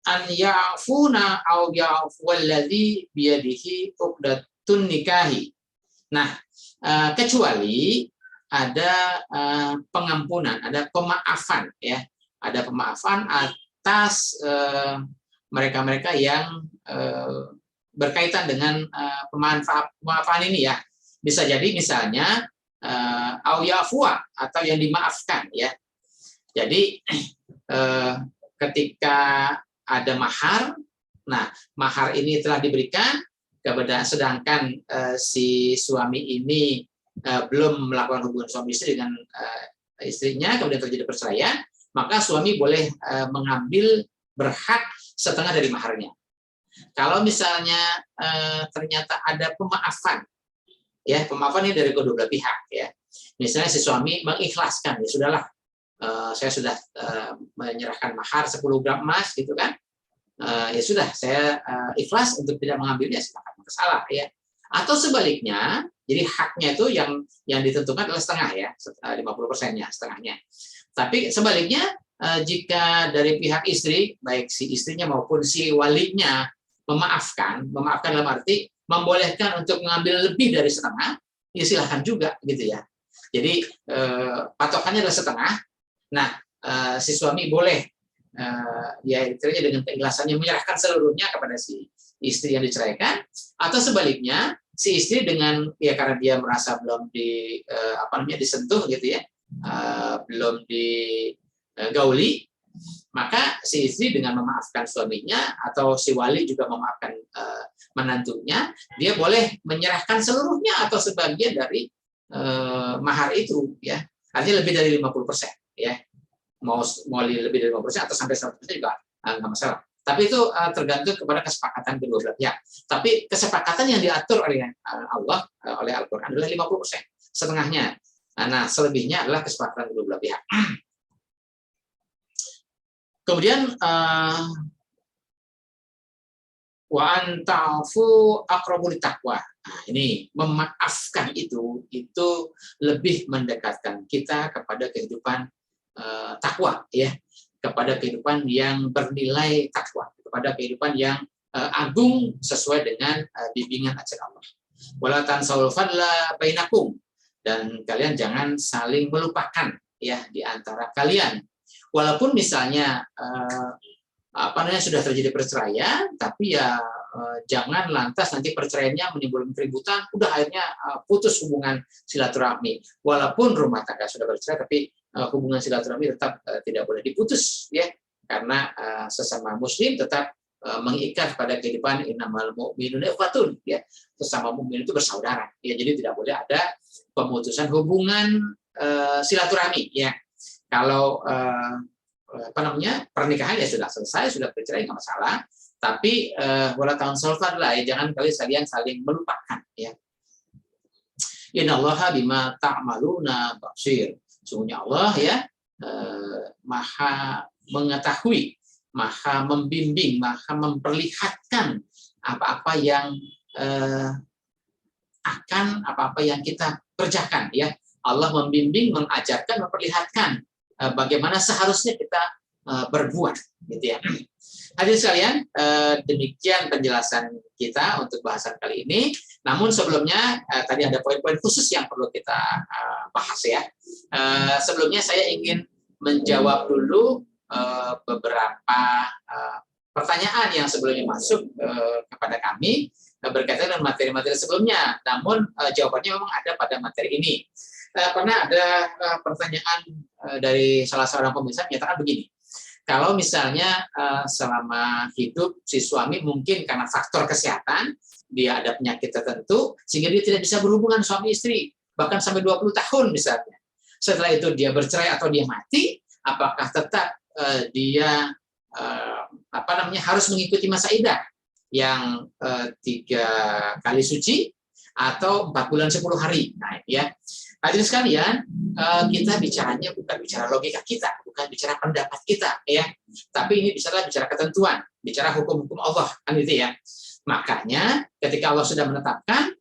an ya'funa aw ya'fuwallazi biyadihi 'uqdatun nikahi. Nah, kecuali ada pengampunan, ada pemaafan, ya. Ada pemaafan atas mereka-mereka yang berkaitan dengan pemaafan ini, ya. Bisa jadi misalnya au ya'fuwa, atau yang dimaafkan, ya. Jadi ketika ada mahar, nah mahar ini telah diberikan sedangkan si suami ini belum melakukan hubungan suami istri dengan istrinya, kemudian terjadi perceraian, maka suami boleh mengambil berhak setengah dari maharnya. Kalau misalnya ternyata ada pemaafan, ya, pemaafan ini dari kedua belah pihak, ya. Misalnya si suami mengikhlaskan, ya sudahlah, saya sudah menyerahkan mahar 10 gram emas, gitu kan, ya sudah, saya ikhlas untuk tidak mengambilnya, silakan, salah, ya. Atau sebaliknya, jadi haknya itu yang ditentukan adalah setengah, ya, 50%-nya, setengahnya. Tapi sebaliknya jika dari pihak istri, baik si istrinya maupun si walinya memaafkan dalam arti membolehkan untuk mengambil lebih dari setengah, ya silahkan juga gitu ya. Jadi patokannya adalah setengah. Nah, si suami boleh ya istilahnya dengan keikhlasannya menyerahkan seluruhnya kepada si istri yang diceraikan, atau sebaliknya si istri dengan ya karena dia merasa belum disentuh gitu ya, belum digauli, maka si istri dengan memaafkan suaminya atau si wali juga memaafkan menantunya, dia boleh menyerahkan seluruhnya atau sebagian dari mahar itu ya. Artinya lebih dari 50% ya. Mau lebih dari 50% atau sampai 100% juga nggak masalah. Tapi itu tergantung kepada kesepakatan kedua belah pihak. Tapi kesepakatan yang diatur oleh Allah, oleh Al-Quran adalah 50%, setengahnya. Nah, selebihnya adalah kesepakatan kedua belah pihak. Kemudian wa anta'fu aqrabu littaqwa. Nah, ini memaafkan itu lebih mendekatkan kita kepada kehidupan takwa ya, kepada kehidupan yang bernilai takwa, kepada kehidupan yang agung sesuai dengan bimbingan ajaran Allah. Wala tansawul fadla bainakum, dan kalian jangan saling melupakan ya di antara kalian. Walaupun misalnya sudah terjadi perceraian, tapi ya jangan lantas nanti perceraiannya menimbulkan keributan, udah akhirnya putus hubungan silaturahmi. Walaupun rumah tangga sudah bercerai, tapi hubungan silaturahmi tetap tidak boleh diputus ya, karena sesama muslim tetap mengikat pada kehidupan innamal mu'minuna ikhwatun ya, sesama mukmin itu bersaudara ya, jadi tidak boleh ada pemutusan hubungan silaturahmi ya. Kalau pernikahan ya sudah selesai, sudah bercerai nggak masalah, tapi wala tansawul fadla ya, jangan kalian saling melupakan ya. Innallaha bima ta'maluna basir. Sungguhnya Allah ya maha mengetahui, maha membimbing, maha memperlihatkan apa-apa yang kita kerjakan ya. Allah membimbing, mengajarkan, memperlihatkan bagaimana seharusnya kita berbuat gitu ya. Hadirin sekalian, demikian penjelasan kita untuk bahasan kali ini. Namun sebelumnya tadi ada poin-poin khusus yang perlu kita bahas ya. Sebelumnya saya ingin menjawab dulu beberapa pertanyaan yang sebelumnya masuk kepada kami berkaitan dengan materi-materi sebelumnya. Namun jawabannya memang ada pada materi ini. Pernah ada pertanyaan dari salah seorang pemirsa menyatakan begini, kalau misalnya selama hidup si suami mungkin karena faktor kesehatan, dia ada penyakit tertentu, sehingga dia tidak bisa berhubungan suami istri, bahkan sampai 20 tahun misalnya. Setelah itu dia bercerai atau dia mati, apakah tetap dia harus mengikuti masa iddah yang 3 kali suci atau 4 bulan 10 hari. Nah ya, hadirin sekalian, kita bicaranya bukan bicara logika kita, bukan bicara pendapat kita ya, tapi ini bicara ketentuan, bicara hukum-hukum Allah kan gitu ya. Makanya ketika Allah sudah menetapkan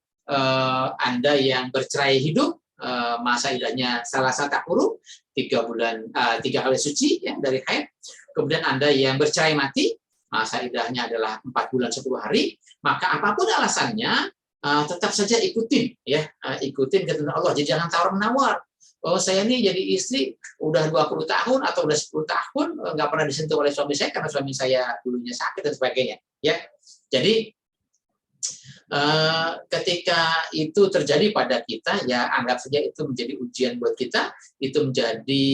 Anda yang bercerai hidup, masa iddahnya salasata tahur, 3 kali suci ya dari haid. Kemudian Anda yang bercerai mati, masa iddahnya adalah 4 bulan 10 hari, maka apapun alasannya tetap saja ikutin ketentuan Allah. Jadi jangan tawar-menawar. Oh, saya ini jadi istri udah 20 tahun atau udah 10 tahun nggak pernah disentuh oleh suami saya karena suami saya dulunya sakit dan sebagainya ya. Jadi ketika itu terjadi pada kita, ya anggap saja itu menjadi ujian buat kita, itu menjadi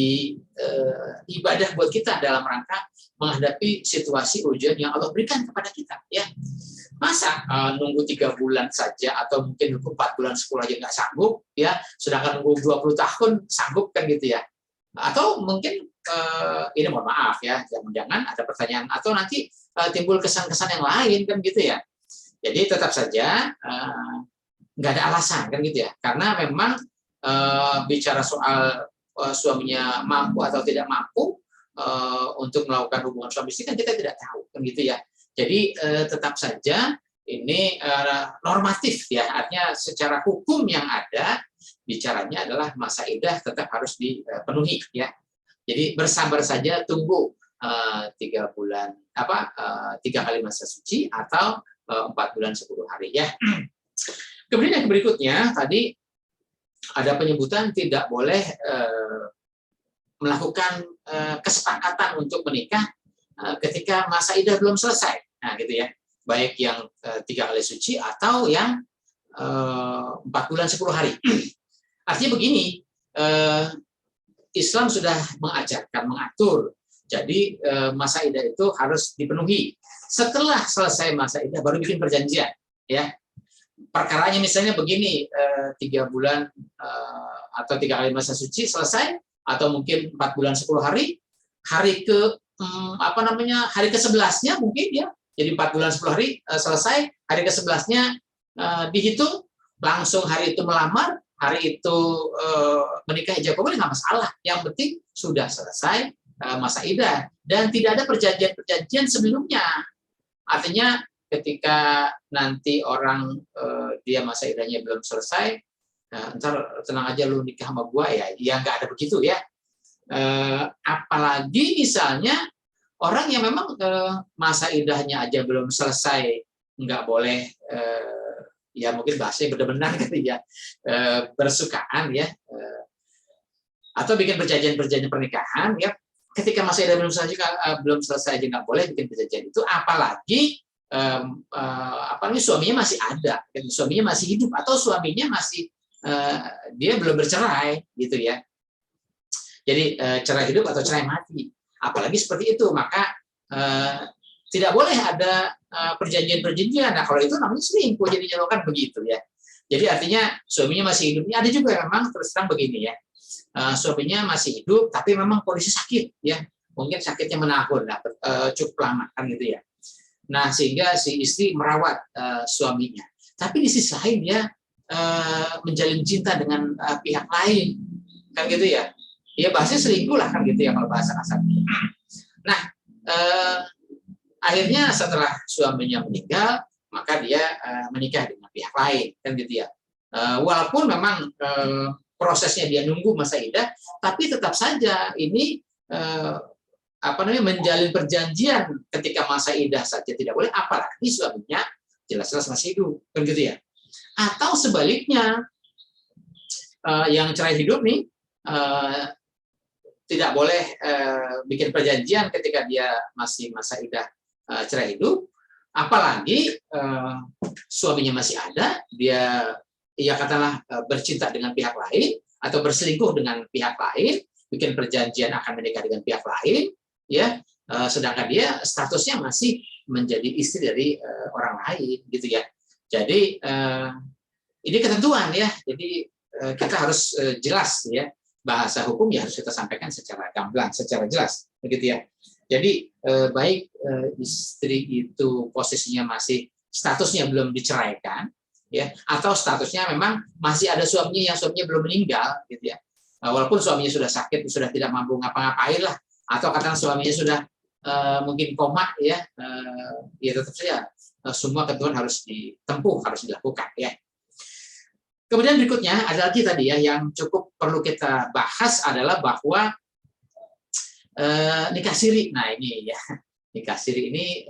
ibadah buat kita dalam rangka menghadapi situasi ujian yang Allah berikan kepada kita ya. Masa nunggu 3 bulan saja atau mungkin nunggu 4 bulan 10 aja nggak sanggup ya, sedangkan nunggu 20 tahun sanggup kan gitu ya. Atau mungkin ini mohon maaf ya, jangan-jangan ada pertanyaan atau nanti timbul kesan-kesan yang lain kan gitu ya. Jadi tetap saja nggak ada alasan kan gitu ya, karena memang bicara soal suaminya mampu atau tidak mampu untuk melakukan hubungan suami istri kan kita tidak tahu kan gitu ya. Jadi tetap saja ini normatif ya, artinya secara hukum yang ada bicaranya adalah masa iddah tetap harus dipenuhi ya. Jadi bersabar saja, tunggu 3 kali masa suci atau 4 bulan 10 hari ya. Kemudian yang berikutnya tadi ada penyebutan tidak boleh melakukan kesepakatan untuk menikah ketika masa idah belum selesai. Nah, gitu ya. Baik yang 3 kali suci atau yang 4 bulan 10 hari. Artinya begini, Islam sudah mengajarkan, mengatur. Jadi masa idah itu harus dipenuhi. Setelah selesai masa idah baru bikin perjanjian, ya. Perkaranya misalnya begini, 3 bulan atau 3 kali masa suci selesai, atau mungkin 4 bulan 10 hari, hari hari ke-11-nya mungkin ya. Jadi 4 bulan 10 hari selesai, hari ke-11-nya dihitung, langsung hari itu melamar, hari itu menikah ijab kabul, nggak masalah. Yang penting sudah selesai masa idah dan tidak ada perjanjian sebelumnya. Artinya ketika nanti orang dia masa idahnya belum selesai, ntar tenang aja lu nikah sama gua ya, nggak ada begitu ya. Apalagi misalnya orang yang memang masa idahnya aja belum selesai, nggak boleh ya mungkin bahasanya benar-benar gitu ya, bersukaan ya, atau bikin perjanjian pernikahan ya, ketika masa idah belum selesai aja nggak boleh bikin perjanjian itu, apalagi suaminya masih ada, suaminya masih hidup, atau suaminya masih dia belum bercerai gitu ya. Jadi cerai hidup atau cerai mati, apalagi seperti itu, maka tidak boleh ada perjanjian. Nah, kalau itu namanya selingkuh, jadinya kan begitu ya. Jadi artinya suaminya masih hidup. Ada juga memang terus terang begini ya, suaminya masih hidup tapi memang kondisi sakit ya, mungkin sakitnya menahun, cukup lama kan gitu ya. Nah, sehingga si istri merawat suaminya, tapi di sisi lain dia menjalin cinta dengan pihak lain kan gitu ya. Ya bahasanya selingkuh lah kan gitu ya kalau bahasa kasarnya. Nah, akhirnya setelah suaminya meninggal, maka dia menikah dengan pihak lain kan gitu ya. Walaupun memang prosesnya dia nunggu masa idah, tapi tetap saja ini menjalin perjanjian ketika masa idah saja tidak boleh, apalagi suaminya jelas-jelas masih hidup kan gitu ya. Atau sebaliknya, yang cerai hidup nih tidak boleh bikin perjanjian ketika dia masih masa idah cerai hidup, apalagi suaminya masih ada, dia katakanlah bercinta dengan pihak lain atau berselingkuh dengan pihak lain, bikin perjanjian akan menikah dengan pihak lain, ya, sedangkan dia statusnya masih menjadi istri dari orang lain, gitu ya. Jadi ini ketentuan ya, jadi kita harus jelas ya. Bahasa hukum ya harus kita sampaikan secara gamblang, secara jelas, begitu ya. Jadi baik istri itu posisinya masih statusnya belum diceraikan, ya, atau statusnya memang masih ada suaminya yang suaminya belum meninggal, gitu ya. Walaupun suaminya sudah sakit, sudah tidak mampu ngapa-ngapain lah, atau katakan suaminya sudah mungkin koma, ya, ya tetap saja semua ketentuan harus ditempuh, harus dilakukan, ya. Kemudian berikutnya ada lagi tadi ya yang cukup perlu kita bahas adalah bahwa nikah siri. Nah ini ya, nikah siri ini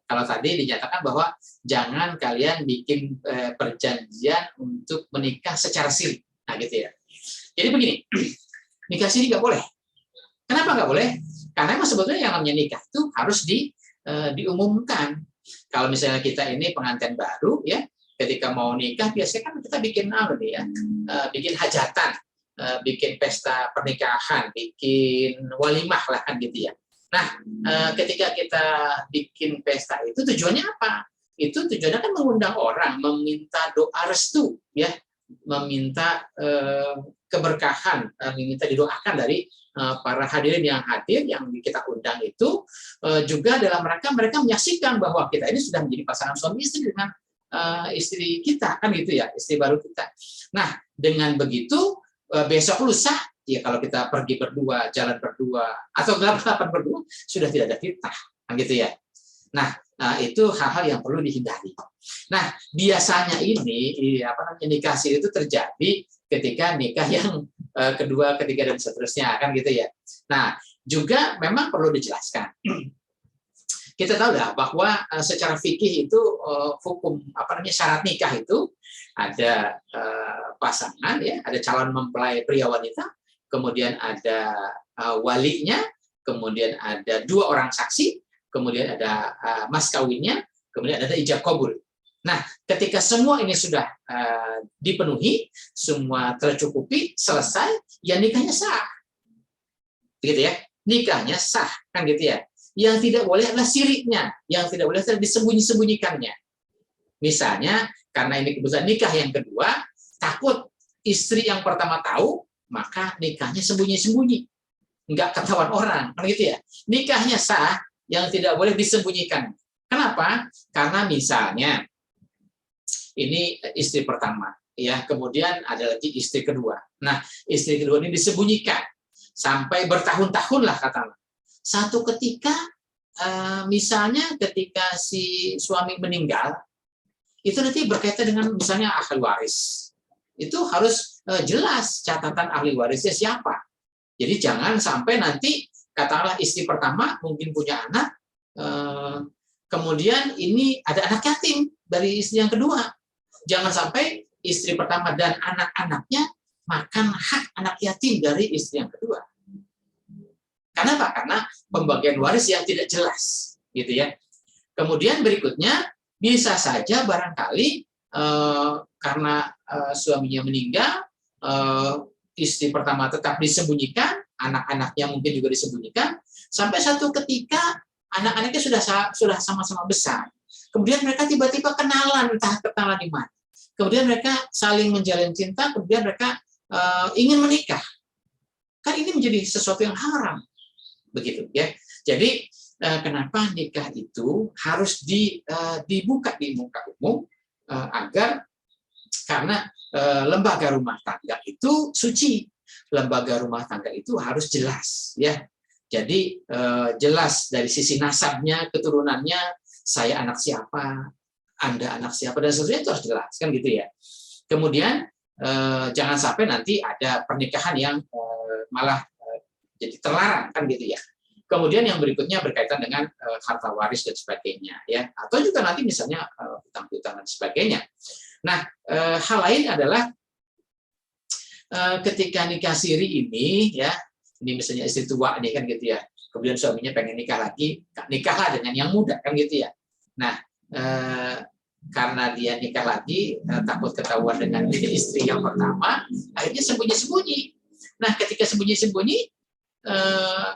kalau tadi dinyatakan bahwa jangan kalian bikin perjanjian untuk menikah secara siri. Nah gitu ya. Jadi begini, nikah siri nggak boleh. Kenapa nggak boleh? Karena emang sebetulnya yang namanya nikah itu harus diumumkan. Kalau misalnya kita ini pengantin baru ya, ketika mau nikah biasanya kan kita bikin bikin hajatan, bikin pesta pernikahan, bikin walimah lah kan gitu ya. Nah, ketika kita bikin pesta itu tujuannya apa? Itu tujuannya kan mengundang orang, meminta doa restu ya, meminta keberkahan, meminta didoakan dari para hadirin yang hadir yang kita undang itu, juga dalam rangka mereka menyaksikan bahwa kita ini sudah menjadi pasangan suami istri dengan istri kita kan gitu ya, istri baru kita. Nah dengan begitu besok lusa ya kalau kita pergi berdua, jalan berdua atau gelap-gelapan berdua sudah tidak ada fitnah kan gitu ya. Nah itu hal-hal yang perlu dihindari. Nah biasanya ini nikah siri itu terjadi ketika nikah yang kedua, ketiga, dan seterusnya, kan gitu ya. Nah, juga memang perlu dijelaskan. Kita tahu lah bahwa secara fikih itu hukum syarat nikah itu ada pasangan ya, ada calon mempelai pria wanita, kemudian ada walinya, kemudian ada 2 orang saksi, kemudian ada mas kawinnya, kemudian ada ijab kabul. Nah, ketika semua ini sudah dipenuhi, semua tercukupi, selesai, ya nikahnya sah. Gitu ya. Nikahnya sah, kan gitu ya. Yang tidak boleh adalah siriknya, yang tidak boleh adalah disembunyi-sembunyikannya. Misalnya, karena ini kebetulan nikah yang kedua, takut istri yang pertama tahu, maka nikahnya sembunyi-sembunyi. Nggak ketahuan orang, kan gitu ya. Nikahnya sah, yang tidak boleh disembunyikan. Kenapa? Karena misalnya, ini istri pertama, ya, kemudian ada lagi istri kedua. Nah, istri kedua ini disembunyikan sampai bertahun-tahun lah katakanlah. Satu ketika, misalnya ketika si suami meninggal, itu nanti berkaitan dengan misalnya ahli waris. Itu harus jelas catatan ahli warisnya siapa. Jadi jangan sampai nanti, katakanlah istri pertama mungkin punya anak, kemudian ini ada anak yatim dari istri yang kedua. Jangan sampai istri pertama dan anak-anaknya makan hak anak yatim dari istri yang kedua. Kenapa? Karena pembagian waris yang tidak jelas, gitu ya. Kemudian berikutnya bisa saja barangkali karena suaminya meninggal, istri pertama tetap disembunyikan, anak-anaknya mungkin juga disembunyikan, sampai satu ketika anak-anaknya sudah sama-sama besar. Kemudian mereka tiba-tiba kenalan, entah kenalan di mana. Kemudian mereka saling menjalin cinta, kemudian mereka ingin menikah. Kan ini menjadi sesuatu yang haram. Begitu ya. Jadi kenapa nikah itu harus dibuka di muka umum agar karena lembaga rumah tangga itu suci, lembaga rumah tangga itu harus jelas ya. Jadi jelas dari sisi nasabnya, keturunannya, saya anak siapa, Anda anak siapa, dan seterusnya itu harus jelas kan gitu ya. Kemudian jangan sampai nanti ada pernikahan yang malah jadi terlarang kan gitu ya. Kemudian yang berikutnya berkaitan dengan harta waris dan sebagainya ya, atau juga nanti misalnya hutang-hutang dan sebagainya. Nah, hal lain adalah ketika nikah siri ini ya, ini misalnya istri tua nih kan gitu ya, kemudian suaminya pengen nikah lagi, nikahlah dengan yang muda kan gitu ya. Nah, karena dia nikah lagi takut ketahuan dengan istri yang pertama, akhirnya sembunyi-sembunyi. Nah, ketika sembunyi-sembunyi,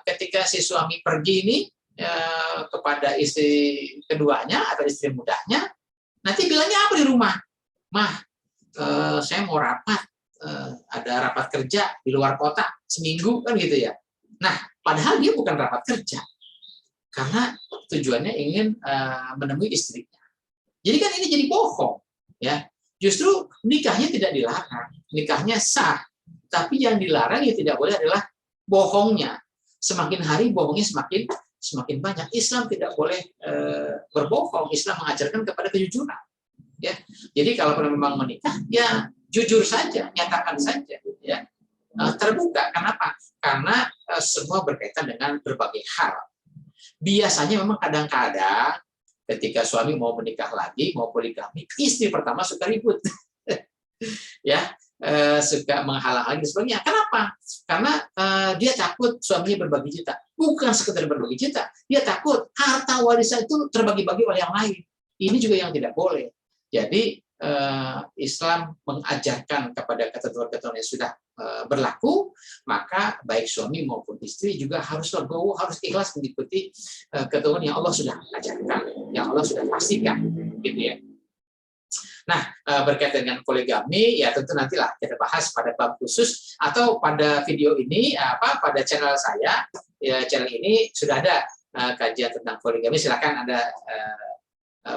ketika si suami pergi ini kepada istri keduanya atau istri mudanya, nanti bilangnya apa di rumah? Mah, saya mau rapat, ada rapat kerja di luar kota seminggu kan gitu ya. Nah, padahal dia bukan rapat kerja, karena tujuannya ingin menemui istrinya. Jadi kan ini jadi bohong, ya. Justru nikahnya tidak dilarang, nikahnya sah. Tapi yang dilarang ya tidak boleh adalah bohongnya. Semakin hari bohongnya semakin banyak. Islam tidak boleh berbohong. Islam mengajarkan kepada kejujuran. Ya, jadi kalau memang menikah, ya jujur saja, nyatakan saja, ya terbuka. Kenapa? Karena semua berkaitan dengan berbagai hal. Biasanya memang kadang-kadang ketika suami mau menikah lagi, mau poligami, istri pertama suka ribut. Ya, suka menghalang-halangi dan sebagainya. Kenapa? Karena dia takut suaminya berbagi cita. Bukan sekedar berbagi cita, dia takut harta warisan itu terbagi-bagi oleh yang lain. Ini juga yang tidak boleh. Jadi Islam mengajarkan kepada ketentuan-ketentuan yang sudah berlaku, maka baik suami maupun istri juga harus legowo, harus ikhlas mengikuti ketentuan yang Allah sudah ajarkan, yang Allah sudah pastikan, gitu ya. Nah, berkaitan dengan poligami, ya tentu nantilah kita bahas pada bab khusus atau pada video ini, pada channel saya, ya channel ini sudah ada kajian tentang poligami. Silakan Anda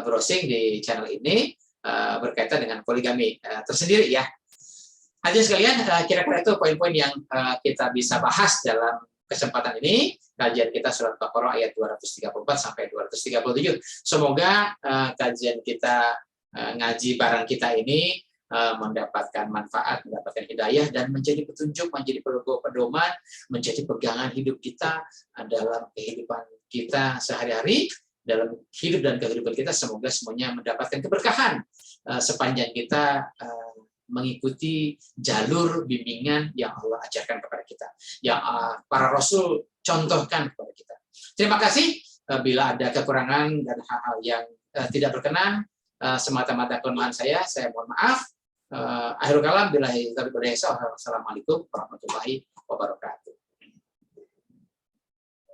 browsing di channel ini berkaitan dengan poligami tersendiri ya. Hadirin sekalian, kira-kira itu poin-poin yang kita bisa bahas dalam kesempatan ini. Kajian kita surat Baqarah ayat 234 sampai 237. Semoga kajian kita ngaji bareng kita ini mendapatkan manfaat, mendapatkan hidayah, dan menjadi petunjuk, menjadi pedoman, menjadi pegangan hidup kita dalam kehidupan kita sehari-hari, dalam hidup dan kehidupan kita. Semoga semuanya mendapatkan keberkahan sepanjang kita mengikuti jalur bimbingan yang Allah ajarkan kepada kita, yang para Rasul contohkan kepada kita. Terima kasih. Bila ada kekurangan dan hal-hal yang tidak berkenan, semata-mata kelemahan saya mohon maaf. Akhirul kalam, billahi taufiq wal hidayah. Wassalamualaikum warahmatullahi wabarakatuh.